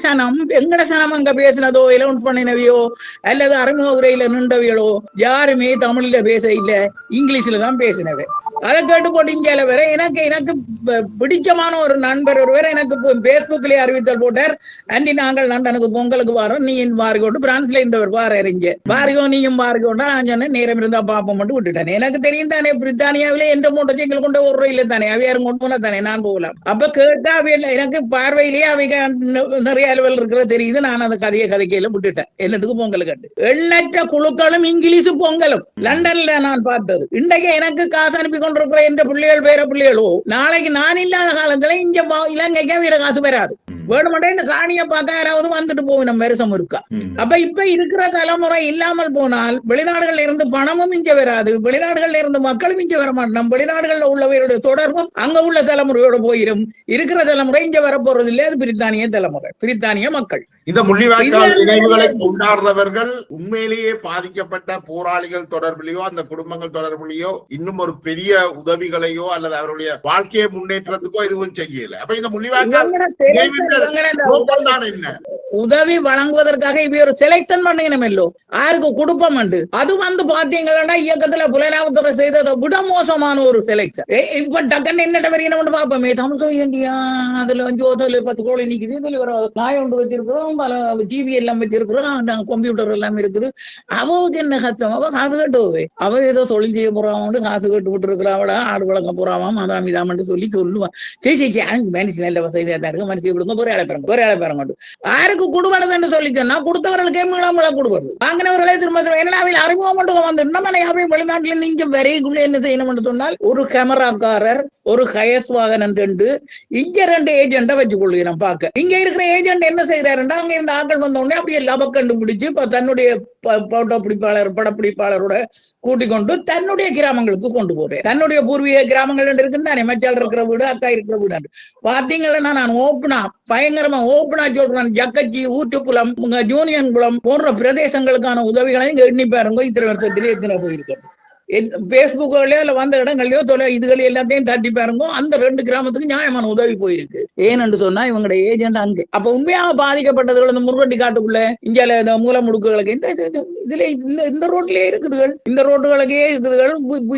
சனம் அங்க பேசினதோ அலௌன்ஸ் பண்ணினவையோ அல்லது அறிமுக உரையில நின்றவையோ யாருமே தமிழ்ல பேச இல்ல, இங்கிலீஷ்ல தான் பேசினவை. அதை கேட்டு போட்டு இந்தியால வேற எனக்கு பிடிச்சமான ஒரு நண்பர் ஒருவர் எனக்கு பேஸ்புக்லயே அறிவித்தல் போட்டார். அண்டி நாங்கள் லண்டனுக்கு பொங்கலுக்கு வரோம், நீ வாரிக்கோட்டு பிரான்ஸ்ல இருந்தவர் வார அறிஞ்ச வாரிகோ நீயும் வாரிக்கோண்டா. நான் சொன்னேன் நேரம் இருந்தா பாப்போம் மட்டும் விட்டுட்டேன். எனக்கு தெரியும் தானே பிரித்தானியாவிலே எந்த மூட்டை சைக்கிள் கொண்டு ஒரு ரயில தானே அவையாரும் கொண்டு போனா தானே நான் போகலாம். அப்ப கேட்டா அவையில எனக்கு பார்வையிலேயே அவைக நிறைய அலுவல் இருக்கிற தெரியுது. நான் அந்த கதைக்கையில விட்டுட்டேன். என்னத்துக்கு பொங்கல் கட்டு எண்ணற்ற குழுக்களும் இங்கிலீஷ் பொங்கலும் லண்டன்ல நான் பார்த்தது. இன்றைக்கு எனக்கு காசு அனுப்பி கொண்டிருக்கிற என்ற பிள்ளைகள் பேர பிள்ளைகளோ நாளைக்கு நான் இல்லாத காலத்துல இங்க இலங்கைக்கே வீர காசு பெறாது. வேணுமெண்டே இந்த காணியை பார்க்க யாராவது வந்துட்டு போகணும் வருஷம் இருக்கா. அப்ப இப்ப இருக்கிற தலைமுறை இல்லாமல் போனால் வெளிநாடுகள்ல இருந்து பணமும் இங்க வராது, வெளிநாடுகள்ல இருந்து மக்களும் இங்க வர மாட்டோம், வெளிநாடுகள்ல உள்ளவர்களுடைய தொடர்பும் அங்க உள்ள தலைமுறையோட போயிடும். இருக்கிற தலைமுறை இங்க வரப்போறது இல்லை. அது பிரித்தானிய தலைமுறை, பிரித்தானிய மக்கள். இந்த முள்ளிவாய்க்கால் நினைவுகளை கொண்டாடுறவர்கள் உண்மையிலேயே பாதிக்கப்பட்ட போராளிகள் தொடர்பிலேயோ அந்த குடும்பங்கள் தொடர்பிலேயோ இன்னும் ஒரு பெரிய உதவிகளையோ அல்லது அவருடைய வாழ்க்கையை முன்னேற்றத்துக்கோ எதுவும் செய்யல. அப்ப இந்த முள்ளிவாய்க்கால் உதவி வழங்குவதற்காக இவ ஒரு செலக்ஷன் பண்ணீங்களோ யாருக்கு குடும்பம் உண்டு. அது வந்து பாத்தீங்கன்னா இயக்கத்துல புலனாய்வுத்துறை செய்ததை விட மோசமான ஒரு செலக்ஷன். இப்ப டக்குன்னு என்னட்ட வரையணும் பாப்போமே தமிழ் இந்தியா அதுல 5-10 கோடி நிக்குது, இதுல ஒரு நாய் ஒன்று வச்சிருக்கிறோம், டிவி எல்லாம் வச்சிருக்கிறோம், கம்ப்யூட்டர் எல்லாம் இருக்குது. அவளுக்கு என்ன கஷ்டம்? அவ காசு கட்டுவே, அவ ஏதோ தொழில் செய்ய போறான் காசு கட்டு விட்டு இருக்கிறாவட ஆடு வளர்க்க போறாவாம் அதான் இதாமட்டு சொல்லுவான். சரி மனுஷன் நல்ல வசதியா தான் இருக்கு, மனுஷன் விடுங்க ஒரு ஆளை பாருங்க. யாருக்கு குடும்பம் சொல்லி சொன்னா கொடுத்தவர்களுக்கே மீளமழை கொடுப்பது, வாங்கினவர்களே திரும்ப என்ன அறிமுகம் மட்டும் வந்து நம்ம வெளிநாட்டுல இருந்து இங்க வரைக்குள்ள என்ன செய்யணும்னு சொன்னால் ஒரு கேமராக்காரர் ஒரு ஹயஸ் வாகனம் 2 இங்க 2 ஏஜென்ட வச்சு கொள்கிறோம். பார்க்க இங்க இருக்கிற ஏஜென்ட் என்ன செய்யறாருன்னா அங்க இருந்த ஆட்கள் வந்த உடனே அப்படியே லபக் கண்டுபிடிச்சு தன்னுடைய போட்டோ பிடிப்பாளர் படப்பிடிப்பாளரோட கூட்டிக் கொண்டு தன்னுடைய கிராமங்களுக்கு கொண்டு போறேன். தன்னுடைய பூர்வீக கிராமங்கள் இருக்குன்னு தானே மச்சால் இருக்கிற வீடு அக்கா இருக்கிற வீடு பாத்தீங்கன்னா நான் ஓப்பனா பயங்கரமா ஓப்பனா சொல்றேன். ஜக்கச்சி, ஊற்றுப்புலம், ஜூனியன் குளம் போன்ற பிரதேசங்களுக்கான உதவிகளை இங்க எண்ணி பாருங்க. இத்தனை வருஷத்திலே எத்தனை போயிருக்கேன். பேஸ்புக்லயோ இல்ல வந்த இடங்கள்லயோ இதுகளை எல்லாத்தையும் தட்டி பாருங்க. அந்த 2 கிராமத்துக்கு நியாயமான உதவி போயிருக்கு. ஏன்னு சொன்னா இவங்களோட ஏஜென்ட் அங்கே. அப்ப உண்மையாக பாதிக்கப்பட்டதுகள் இந்த முருகண்டி காட்டுக்குள்ள இந்தியால இந்த மூல முடுக்குகளுக்கு இதுல இந்த ரோட்லயே இருக்குதுகள், இந்த ரோட்டுகளுக்கே இருக்குதுகள்.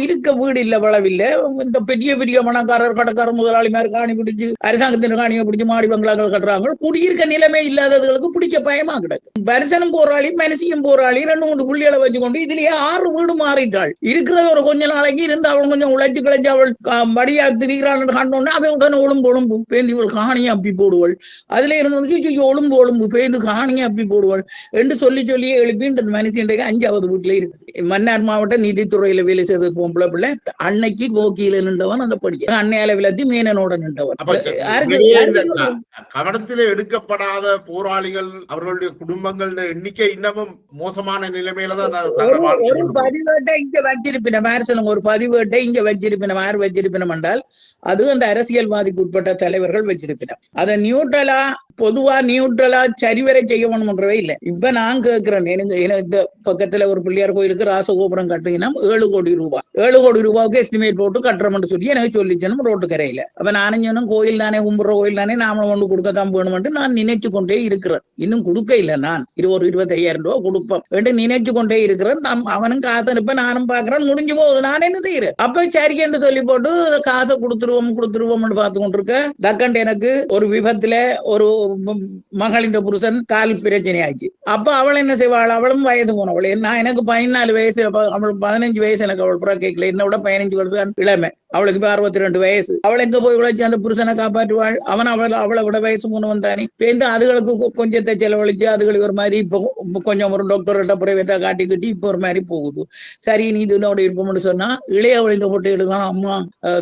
இருக்க வீடு இல்ல, வளவில்லை. இந்த பெரிய பெரிய மணக்காரர் கடற்காரர் முதலாளிமார் காணி பிடிச்சு அரசாங்கத்தின் காணியை பிடிச்சு மாடி பங்களாக்கள் கட்டுறாங்க. குடியிருக்க நிலைமை இல்லாதவர்களுக்கு பிடிக்க பயமா கிடக்கு. பரிசனம் போராளி, மனசியம் போராளி 2-3 புள்ளிகளை வச்சுக்கொண்டு இதுலயே 6 வீடு மாறிட்டாள். இருக்கிறது ஒரு கொஞ்ச நாளைக்கு இருந்து அவள் கொஞ்சம் உழைச்சு கிழச்சு அவள் வடியா திரிகிறாள் கண்டோன்னா அவ உடனே ஒழும்பு பேந்து இவள் காணியை அப்பி போடுவாள். அதுல இருந்து ஒழும்பு பேந்து காணியை அப்பி போடுவாள் என்று சொல்லி எழுப்பின்ற மனுஷன் 5வது வீட்டுல இருக்குது. மன்னார் மாவட்ட நீதித்துறையில வேலை செய்தது பொம்பளை பிள்ளை. அன்னைக்கு கோக்கியில நின்றவன் அந்த படிக்க அன்னையால விளத்தி மேனனோட நின்றவன். கவனத்தில் எடுக்கப்படாத போராளிகள் அவர்களுடைய குடும்பங்களுடைய எண்ணிக்கை இன்னமும் மோசமான நிலைமையில தான் ஒரு பதிவேட்டை இங்க வச்சிருப்பினம். ஒரு பதிவேட்டை இங்க வச்சிருப்பினம். யார் வச்சிருப்பினம் என்றால் அது அந்த அரசியல்வாதிக்கு உட்பட்ட தலைவர்கள் வச்சிருப்பினம். அதை நியூட்ரலா பொதுவா நியூட்ரலா சரிவரை செய்யணும்ன்றவே இல்லை. இப்ப நான் கேட்கிறேன், இந்த பக்கத்துல ஒரு பிள்ளையார் கோயிலுக்கு ராசகோபுரம் கட்டுங்கன்னா 7 கோடி ரூபாய் 7 கோடி ரூபாய்க்கு எஸ்டிமேட் போட்டு கட்டுறோம்னு சொல்லி எனக்கு சொல்லிச்சனும் ரோட்டு கரையில. அப்ப நானும் சொன்னும் கோயில் தானே கும்புற கோயில் தானே நாம கொண்டு கொடுக்கத்தான் வேணும்னு நான் நினைச்சு கொண்டே இருக்கிறேன். இன்னும் கொடுக்க இல்லை. நான் ஒரு 25,000 ரூபாய் கொடுப்போம் என்று நினைச்சு கொண்டே இருக்கிறேன். அவனும் காசு அனுப்ப நானும் பாக்குறேன். முடிஞ்சு போகுது. நான் என்ன செய்யறேன்? அப்ப சரி என்று சொல்லி போட்டு காசை கொடுத்துருவோம்னு பார்த்து கொண்டிருக்க டக்கண்ட் எனக்கு ஒரு விபத்துல மகளின் புருஷன் கால் பிரச்சனை ஆச்சு. அப்ப அவள் என்ன செய்வாள், அவளும் வயது போனவள். நான் எனக்கு 14 வயசு, அவளுக்கு 15 வயசு. எனக்கு அவள் புறா கேட்கல, என்னோட 15 வருஷம் இளமை. அவளுக்கு இப்ப 62 வயசு. அவள் எங்க போய் உழைச்சு அந்த புருஷனை காப்பாற்றுவாள்? அவளை விட வயசு போனவன் தானே. பேருந்து அதுகளுக்கு கொஞ்சத்தை செலவழிச்சு அதுகளுக்கு ஒரு மாதிரி இப்போ கொஞ்சம் ஒரு டாக்டர்கிட்ட பிரைவேட்டா காட்டி கட்டி இப்போ ஒரு மாதிரி போகுது. சரி, நீ இதோட இருப்போம்னு சொன்னா இளையவளிந்த போட்டு எடுக்கணும். அம்மா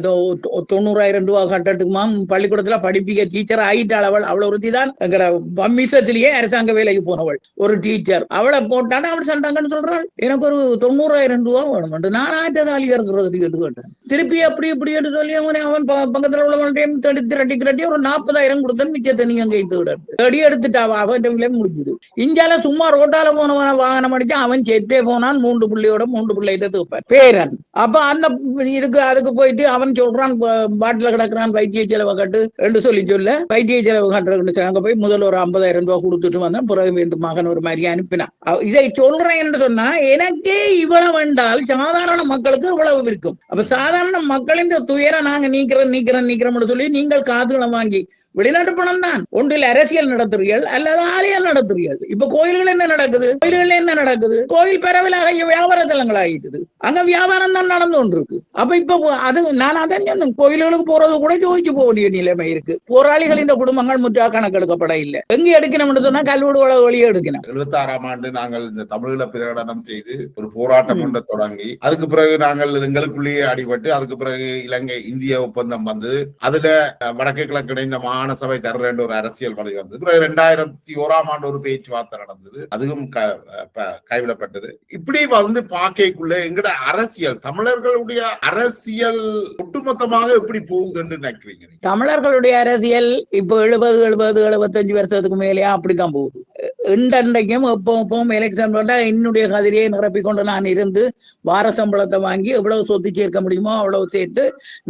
90,000 ரூபாய் கட்டட்டுக்குமா, பள்ளிக்கூடத்துல படிப்பிக்க டீச்சர் ஆயிட்டாள். அவள் ஒருத்தி தான் மிசத்திலேயே அரசாங்க வேலைக்கு போனவள், ஒரு டீச்சர். அவளை போட்டானா அவள் சண்டாங்கன்னு சொல்றாள், எனக்கு ஒரு 90,000 ரூபாய் வேணும். நான் ஆயிரத்தாலி இருக்கிறது கேட்டேன். திருப்பி அப்படி இப்படி என்று சொல்லி அவன் பக்கத்துல உள்ளவன்டையும் திரட்டி ஒரு 40,000 கொடுத்தன். மிச்சத்தை நீங்க கைத்து விட அடி எடுத்துட்டாவா, அவன் முடிஞ்சது. இஞ்சால சும்மா ரோட்டால போனவன வாகனம் அடிச்சு அவன் செத்தே போனான். 3 பிள்ளையோட 3 பிள்ளையை தூப்பார் பேரன். அப்ப அந்த அதுக்கு போயிட்டு அவன் சொல்றான், பாட்டில கிடக்குறான், வைத்திய செலவை கட்டு என்று சொல்ல வைத்திய செலவு கட்டுறதுன்னு அங்க போய் முதல்ல ஒரு 50,000 ரூபாய் கொடுத்துட்டு வந்தேன். பிறகு இந்த மகன் ஒரு மாதிரி அனுப்பினான். இதை சொல்றேன் என்று சொன்னா எனக்கே இவ்வளவு என்றால் சாதாரண மக்களுக்கு இவ்வளவு இருக்கும். அப்ப சாதாரண மக்களின் துயரம் நாங்க நீக்கிறோம் சொல்லி நீங்கள் காதுகளை வாங்கி வெளிநாட்டு பணம் தான். ஒன்றில் அரசியல் நடத்துறீர்கள் அல்லது ஆலயம் நடத்துறீர்கள். இப்ப கோயில்கள் என்ன நடக்குது? கோயில் பரவலாக வியாபார தலங்கள் ஆகிடுது. அங்க வியாபாரம் தான் நடந்து கொண்டு இருக்கு. அப்ப இப்ப அது நான் அதான் சொன்னேன், கோயில்களுக்கு போறது கூட ஜோதிச்சு போக வேண்டிய நிலைமை இருக்கு. போராளிகளின் குடும்பங்கள் முற்றா கணக்கெடுக்கப்பட இல்லை. எங்க எடுக்கணும்னு சொன்னா கல்வெடு வழியை எடுக்கணும். 76ஆம் ஆண்டு நாங்கள் இந்த தமிழீழ பிரகடனம் செய்து ஒரு போராட்டம் ஒன்று தொடங்கி அதுக்கு பிறகு நாங்கள் எங்களுக்குள்ளேயே அடிபட்டு அதுக்கு பிறகு இலங்கை இந்திய ஒப்பந்தம் வந்து அதுல வடக்கு கிழக்கு இணைந்த மாகாண சபை தர ஒரு அரசியல் வழி வந்தது. பிறகு 2001ஆம் ஆண்டு ஒரு பேச்சுவார்த்தை நடந்தது, அதுவும் கைவிடப்பட்டது. இப்படி வந்து பாக்கைக்குள்ள எங்கட அரசியல், தமிழர்களுடைய அரசியல் ஒட்டுமொத்தமாக எப்படி போகுது என்று நினைக்கிறீங்க? தமிழர்களுடைய அரசியல் இப்ப 70-75 வருஷத்துக்கு மேலேயே அப்படித்தான் போகுது. இன்றைக்கும் எப்பவும் எலெக்ஷன் பண்ணா என்னுடைய கதிரியை நிரப்பிக்கொண்டு நான் இருந்து வார சம்பளத்தை வாங்கி எவ்வளவு சொத்து சேர்க்க முடியுமோ அவ்வளவு சேர்த்து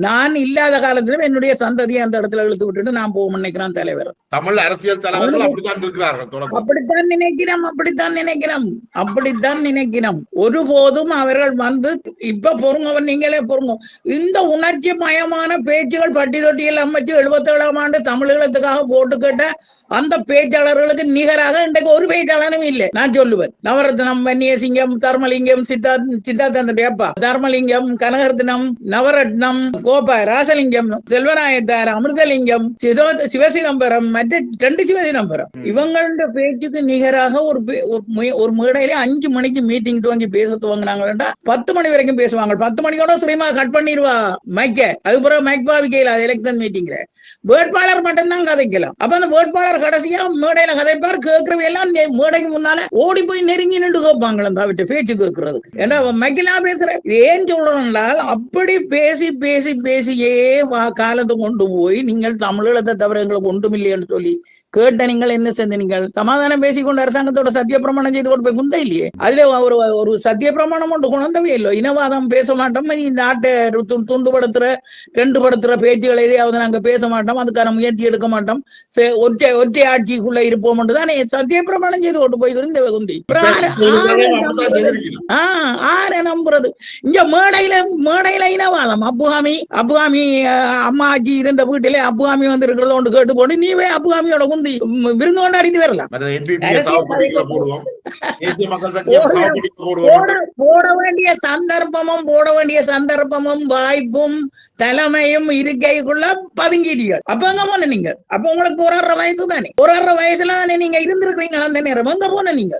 நான் இல்லாத காலத்திலும் என்னுடைய சந்ததியை அந்த இடத்துல இழுத்து விட்டுட்டு நான் போக நினைக்கிறான் தலைவர். தமிழ் அரசியல் தலைவர்கள் அப்படித்தான் இருக்கிறார்கள். அப்படித்தான் நினைக்கிறோம். ஒருபோதும் அவர்கள் வந்து இப்ப பொறுங்க, நீங்களே பொறுங்க. இந்த உணர்ச்சி மயமான பேச்சுகள் பட்டி தொட்டியில் அமைச்சு 77ஆம் ஆண்டு தமிழீழத்துக்காக போட்டு கேட்ட அந்த பேச்சாளர்களுக்கு நிகராக இன்றைக்கு ஒரு பேச்சாளரும் இல்லை. நான் சொல்லுவேன், நவரத்னம், வன்னியசிங்கம், தர்மலிங்கம், சித்தார்த்தப்பா, தர்மலிங்கம், கனகரத்னம், நவரத்னம், கோபா, ராசலிங்கம், செல்வநாயத்தார், அமிர்தலிங்கம், சிவசிதம்பரம், மற்ற 2 சிவசிதம்பரம், இவங்களோட பேச்சுக்கு நிகராக ஒரு மேடையில 5 மணிக்கு மீட்டிங் துவங்கி பேச துவங்கினாங்க. 10 மணி வரைக்கும் பேசுவாங்க. 10 மணிக்கோட சினிமா கட் பண்ணிடுவா மைக்க. அதுக்கப்புறம் மைக் பாவிக்கல எலெக்ஷன் மீட்டிங்ல வேட்பாளர் மட்டும்தான் கதைக்கலாம். அப்ப அந்த வேட்பாளர் கடைசியா மேடையில கதைப்பார். கேட்கறவங்க எல்லாம் மேடைக்கு முன்னால ஓடி போய் நெருங்கி நின்று கேட்பாங்களாம் தவிட்டு பேச்சு கேட்கறதுக்கு. ஏன்னா மைக்கெல்லாம் பேசுற ஏன் சொல்றோம்னால் அப்படி பேசி பேசி பேசியே காலத்தை கொண்டு போய் நீங்கள் தமிழீழத்தை தவிர எங்களுக்கு ஒன்றும் இல்லைன்னு சொல்லி கேட்ட நீங்கள் என்ன செஞ்ச? நீங்கள் சமாதானம் பேசிக்கொண்டு அரசாங்கத்தோட சத்திய பிரமாணம் செய்து கொண்டு போய் குந்த இல்லையே. அதுல ஒரு சத்திய பிரமாணம் ஒன்று குணந்தவே இல்லை. இனவாதம் பேச மாட்டோம், நாட்டை துண்டுபடுத்துற 2 படுத்துற பேச்சுகளை எதையாவது நாங்க பேச மாட்டோம், அதுக்கான முயற்சி எடுக்க மாட்டோம், ஒற்றை ஆட்சிக்குள்ள இருப்போம் தானே சத்திய பிரமாணம் செய்து கொண்டு போய் இந்த குந்தி ஆர நம்புறது. இங்க மேடையில இனவாதம். அப்புகாமி அம்மாஜி இருந்த வீட்டிலே அப்புகாமி வந்து இருக்கிறத ஒன்று கேட்டு போட்டு நீவே அப்புகாமியோட குந்தி விருந்து கொண்டாடிட்டு வரலாம். போட வேண்டிய சந்தர்ப்பமும் வாய்ப்பும் தலைமையும் இருக்கைக்குள்ள பதுங்கிட்டீர்கள். அப்ப எங்க போன நீங்க? அப்ப உங்களுக்கு போராடுற வயசு தானே, போராடுற வயசுல தானே நீங்க இருந்திருக்கீங்க. அந்த நேரம் எங்க போன நீங்க?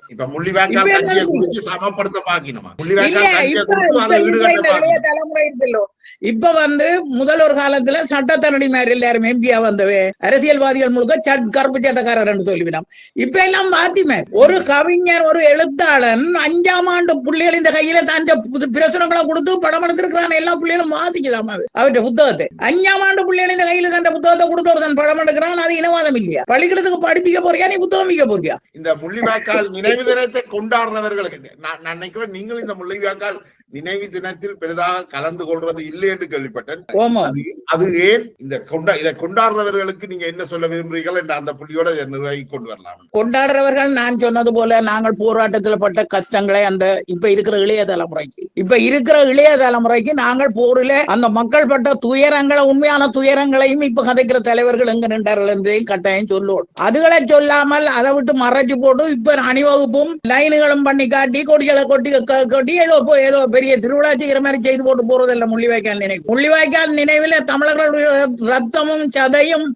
இப்ப வந்து முதல் ஒரு காலத்துல சட்டத்தரணி மாதிரி எல்லாரும் எம்பியா வந்தவே அரசியல்வாதிகள் முழுக்க கருப்பு சட்டக்காரர் சொல்லிவிடும். இப்ப எல்லாம் மாத்திமார். ஒரு கவிஞர், ஒரு எழுத்தாளன் 5ஆம் ஆண்டு புள்ளிகள் இந்த கையில தான் பிரசுரங்களை கொடுத்து படம் எடுத்திருக்கிறான். எல்லா புள்ளிகளும் வாசிக்குதாம அவருடைய புத்தகத்தை. 5ஆம் ஆண்டு புள்ளிகள் இந்த கையில தான் புத்தகத்தை கொடுத்து ஒரு படம் எடுக்கிறான். அது இனவாதம் இல்லையா? பள்ளிக்கூடத்துக்கு படிப்பிக்க போறியா, நீ புத்தகம் விற்க போறியா? இந்த முள்ளிவாய்க்கால் நினைவு தினத்தை கொண்டாடுறவர்களுக்கு நான் நினைக்கிறேன், நீங்கள் இந்த முள்ளிவாய்க்கால் நினைவு தினத்தில் பெரிதாக கலந்து கொள்வது இல்லை என்று கேள்விப்பட்டேன். ஓமாம். அது ஏன் இதை கொண்டாடுறவர்களுக்கு நீங்க என்ன சொல்ல விரும்புறீர்கள் என்ற அந்த புள்ளியோட நிர்வாகி கொண்டு வரலாம். கொண்டாடுறவர்கள் நான் சொன்னது போல நாங்கள் போராட்டத்தில் பட்ட கஷ்டங்களை அந்த இப்ப இருக்கிற இளைய தலைமுறைக்கு நாங்கள் போரில அந்த மக்கள் பட்ட துயரங்களை, உண்மையான துயரங்களையும் இப்ப கதைக்கிற தலைவர்கள் எங்க நின்றார்கள் என்பதையும் கட்டாயம் சொல்லுவோம். அதுகளை சொல்லாமல் அதை விட்டு மறைச்சு போட்டு இப்ப அணிவகுப்பும் லைனுகளும் பண்ணி காட்டி கொடிகளை கொட்டி ஏதோ பெரிய திருவிழா செய்கிற மாதிரி செய்து போட்டு போறதில்லை. முள்ளிவாய்க்கால் நினைவில் தமிழர்களுடைய ரத்தமும் சதையும்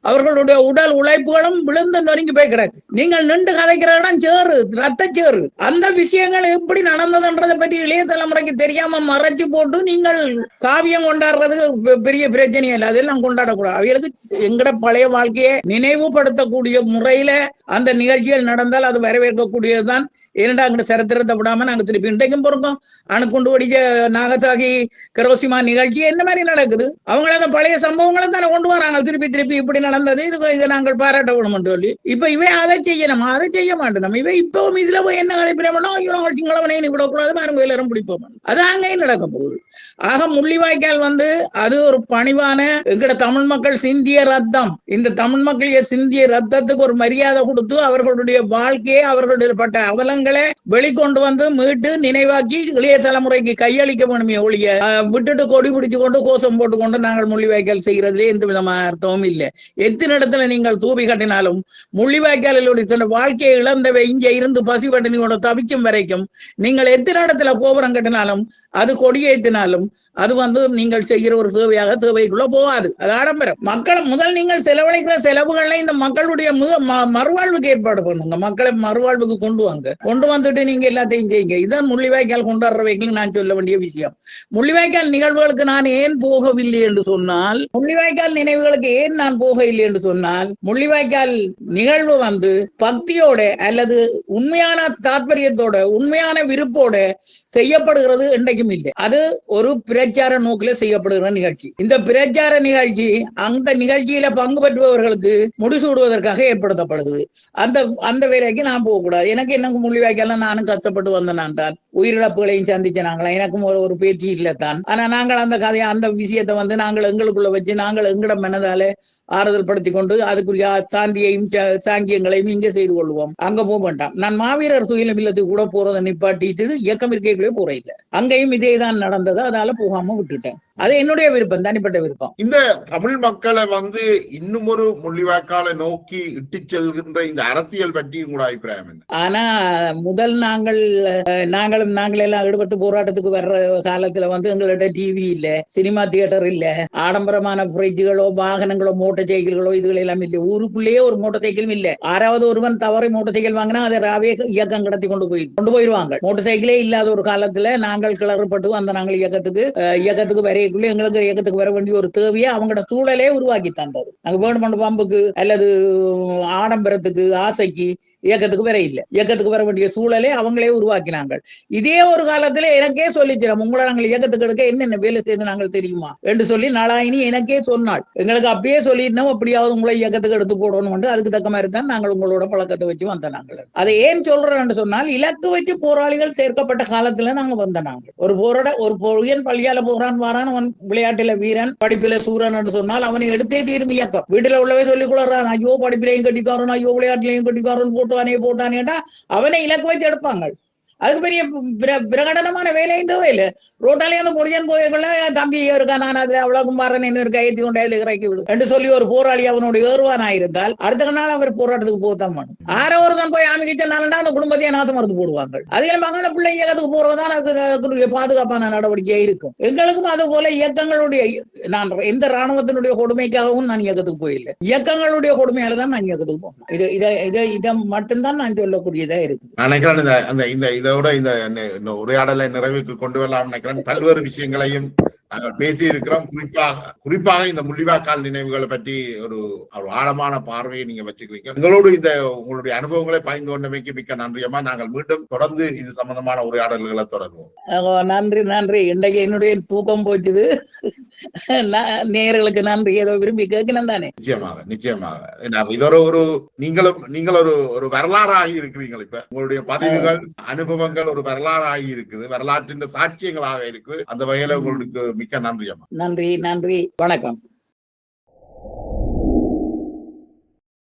அவர்களுடைய உடல் உழைப்புகளும் விழுந்து நொறுங்கி போய் கிடக்கு. நீங்கள் நின்று கதைக்கிற இடம் சேறு, ரத்த சேறு. அந்த விஷயங்கள் எப்படி நடந்ததுன்றதை பற்றி இளைய தலைமுறைக்கு தெரியாம மறைச்சு போட்டு நீங்கள் காவியம் கொண்டாடுறதுக்கு பெரிய பிரச்சனையே இல்லை. அதெல்லாம் கொண்டாடக்கூடாது. அவங்களுக்கு எங்கட பழைய வாழ்க்கையை நினைவுபடுத்தக்கூடிய முறையில அந்த நிகழ்ச்சிகள் நடந்தால் அது வரவேற்கக்கூடியதுதான். ஏனென்றா அங்க சரித்திரத்தை விடாம நாங்க திருப்பி இன்றைக்கும் பொறுக்கும் அணுக்குண்டு வெடிக்க நாகசாகி கரோசிமா நிகழ்ச்சி என்ன மாதிரி நடக்குது. அவங்கள அந்த பழைய சம்பவங்களை தானே கொண்டு வராங்க திருப்பி இப்படி நடந்தது, இதை நாங்கள் பாராட்ட வேணும் சொல்லி. இப்ப இவை அதை செய்யணும், அதை செய்ய மாட்டோம். நம்ம இவை இப்பவும் இதுல போய் என்ன கலைப்பிடமோ சிங்களவனை விடக்கூடாது, பாருங்க எல்லாரும் பிடிப்போம். அது அங்கேயும் நடக்க போகுது. ஆக முள்ளிவாய்க்கால் அது ஒரு பணிவான எங்கட தமிழ் மக்கள் சிந்திய ரத்தம். இந்த தமிழ் மக்கள் சிந்திய ரத்தத்துக்கு ஒரு மரியாதை கொடுத்து அவர்களுடைய வாழ்க்கையை, அவர்களுடைய பட்ட அவலங்களை வெளிக்கொண்டு வந்து மீட்டு நினைவாக்கி இளைய தலைமுறைக்கு கையளிக்க வேணுமே ஒழிய விட்டுட்டு கொடி பிடிச்சு கொண்டு கோஷம் போட்டுக்கொண்டு நாங்கள் முள்ளிவாய்க்கால் செய்யறதுல எந்த விதமான அர்த்தமும் இல்லை. எத்தனை இடத்துல நீங்கள் தூபி கட்டினாலும் முள்ளிவாய்க்காலில் வாழ்க்கையை இழந்தவை இங்கே இருந்து பசி பட்டினியோட தவிக்கும் வரைக்கும் நீங்கள் எத்தனை இடத்துல கோபுரம் கட்டினாலும் அது கொடியேற்றினாலும் அது நீங்கள் செய்கிற ஒரு சேவையாக சேவைக்குள்ள போகாது. அது ஆடம்பரம். மக்கள் முதல் நீங்கள் செலவழிக்கிற செலவுகளை இந்த மக்களுடைய மறுவாழ்வுக்கு ஏற்பாடு பண்ணுங்க. மக்களை மறுவாழ்வுக்கு கொண்டு வந்துட்டு நீங்க எல்லாத்தையும் செய்யுங்க. இதான் முள்ளிவாய்க்கால் கொண்டாடுறவைகளுக்கு நான் சொல்ல வேண்டிய விஷயம். முள்ளிவாய்க்கால் நிகழ்வுகளுக்கு நான் ஏன் போகவில்லை என்று சொன்னால், முள்ளிவாய்க்கால் நினைவுகளுக்கு ஏன் நான் போகவில்லை என்று சொன்னால், முள்ளிவாய்க்கால் நிகழ்வு பக்தியோட அல்லது உண்மையான தாற்பயத்தோட உண்மையான விருப்போட செய்யப்படுகிறது இன்றைக்கும் இல்லை. அது ஒரு பிரச்சார நோக்கில செய்யப்படுகிற நிகழ்ச்சி. இந்த பிரச்சார நிகழ்ச்சி அந்த நிகழ்ச்சியில பங்கு பெற்றுபவர்களுக்கு முடிசூடுவதற்காக ஏற்படுத்தப்படுது. அந்த வேலைக்கு நான் போகக்கூடாது. எனக்கு முள்ளிவாய்க்கால் நானும் கஷ்டப்பட்டு வந்த நான் தான் உயிரிழப்புகளையும் சந்திச்ச நாங்களா. எனக்கும் ஒரு பேச்சு இல்லத்தான். ஆனா நாங்கள் அந்த கதையை அந்த விஷயத்தை நாங்கள் எங்களுக்குள்ள வச்சு நாங்கள் எங்கட மனதால ஆறுதல் படுத்தி கொண்டு அதுக்குரிய சாந்தியையும் சாங்கியங்களையும் இங்கே செய்து கொள்வோம். அங்க போக வேண்டாம். நான் மாவீரர் துயிலும் இல்லத்துக்கு கூட போறதை நிப்பாட்டிச்சது இயக்கம் இருக்கைகளே போற இல்லை. அங்கேயும் இதே தான் நடந்தது. அதால போகாம விட்டுட்டேன். அது என்னுடைய விருப்பம், தனிப்பட்ட விருப்பம். இந்த தமிழ் மக்களை இன்னும் ஒரு முள்ளிவாய்க்காலை நோக்கி இட்டு செல்கின்ற இந்த அரசியல் பற்றி உங்களோட அபிப்பிராயம் என்ன? ஆனா முதல் நாங்கள் எல்லாம் ஈடுபட்டு போராட்டத்துக்கு வர்ற காலத்துல எங்கள்கிட்ட டிவி இல்ல, சினிமா தியேட்டர் இல்ல, ஆடம்பரமான பிரிட்ஜுகளோ வாகனங்களோ மோட்டார் சைக்கிள்களோ இதுகள் எல்லாம் இல்ல. ஊருக்குள்ளேயே ஒரு மோட்டார் சைக்கிளும் இல்ல. ஆறாவது ஒருவன் தவறை மோட்டார் சைக்கிள் வாங்கினா அதை ராவே இயக்கம் கடத்தி கொண்டு போயிடுவாங்க. மோட்டார் சைக்கிளே இல்லாத ஒரு காலத்துல நாங்கள் கிளறப்பட்டு நாங்கள் இயக்கத்துக்கு வரைக்குள்ள எங்களுக்கு இயக்கத்துக்கு வர வேண்டிய ஒரு தேவையை அவங்களோட சூழலே உருவாக்கி தந்தது. நாங்க வேணுமென்ற பம்புக்கு அல்லது ஆடம்பரத்துக்கு ஆசைக்கு இயக்கத்துக்கு வர இல்லை. இயக்கத்துக்கு வர வேண்டிய சூழலே அவங்களே உருவாக்கினாங்க. இதே ஒரு காலத்துல எனக்கே சொல்லிச்சிடும், உங்களை நாங்கள் இயக்கத்துக்கு எடுக்க என்னென்ன வேலை செய்து நாங்கள் தெரியுமா என்று சொல்லி நாளாயினி எனக்கே சொன்னாள். எங்களுக்கு அப்படியே சொல்லிட்டோம், அப்படியாவது உங்களை இயக்கத்துக்கு எடுத்து போடணும். அதுக்கு தக்க மாதிரி தான் நாங்கள் உங்களோட பழக்கத்தை வச்சு வந்த நாங்கள். அதை ஏன் சொல்றோம் சொன்னால், இலக்கு வச்சு போராளிகள் சேர்க்கப்பட்ட காலத்துல நாங்க வந்த நாங்கள். ஒரு பொருள் பள்ளியால போறான் வாரான், அவன் விளையாட்டுல வீரன், படிப்பில சூரன் என்று சொன்னால் அவனை எடுத்தே தீரும் இயக்கம். வீட்டுல உள்ளவே சொல்லிக் கொள்றான், ஐயோ படிப்பிலையும் கட்டிக்காரன், ஐயோ விளையாட்டுலையும் கட்டிக்காரன், போட்டானேட்டா அவனை இலக்கு வச்சு எடுப்பாங்க. அதுக்கு பெரிய பிரகடனமான வேலையும் தேவையில்லை. ரோட்டாலே பொடியன் போய்க்குள்ள தம்பி இருக்கா, நான் அதுல அவ்வளவு குமாரன் என்ன இருக்க ஏற்றி கொண்டே இறக்கி விடு என்று சொல்லி ஒரு போராளி அவனுடைய ஏறுவானா இருந்தால் அடுத்த நாள் அவர் போராட்டத்துக்கு போத்தான் பண்ணும். ஆறவர் தான் போய் ஆமிக்கிட்டா அந்த குடும்பத்தையே நாசம் மருந்து போடுவாங்க. அதே மகன பிள்ளை இயக்கத்துக்கு போறதுதான் அதுக்கு பாதுகாப்பான நடவடிக்கையா இருக்கும். எங்களுக்கும் அது போல இயக்கங்களுடைய, நான் எந்த ராணுவத்தினுடைய கொடுமைக்காகவும் நான் இயக்கத்துக்கு போயில்லை. இயக்கங்களுடைய கொடுமையால தான் நான் இயக்கத்துக்கு போனேன். இதை மட்டும்தான் நான் சொல்லக்கூடியதா இருக்கு. இந்த உரையாடலை நிறைவுக்கு கொண்டு வரலாம் நினைக்கிறேன். பல்வேறு விஷயங்களையும் நாங்கள் பேசி இருக்கிறோம். குறிப்பாக இந்த முள்ளிவாய்க்கால் நினைவுகளை பற்றி ஒரு ஆழமான பார்வையை நீங்க வச்சுக்கிறீங்க. உங்களுடைய அனுபவங்களை பகிர்ந்து கொண்டமைக்கு மிக்க நன்றியம்மா. நாங்கள் மீண்டும் தொடர்ந்து இது சம்பந்தமான உரையாடல்களை தொடருவோம். நன்றி. இன்றைக்கு என்னுடைய தூக்கம் போச்சுது. நேயர்களுக்கு நன்றி, ஏதோ விரும்பி கேட்கணும் தானே. நிச்சயமாக நிச்சயமாக இது ஒரு நீங்கள் ஒரு வரலாறாகி இருக்கிறீங்க. இப்ப உங்களுடைய பதிவுகள் அனுபவங்கள் ஒரு வரலாறாகி இருக்குது, வரலாற்றின் சாட்சியங்களாக இருக்குது. அந்த வகையில உங்களுக்கு மிக்க நன்றி அம்மா. நன்றி, வணக்கம்.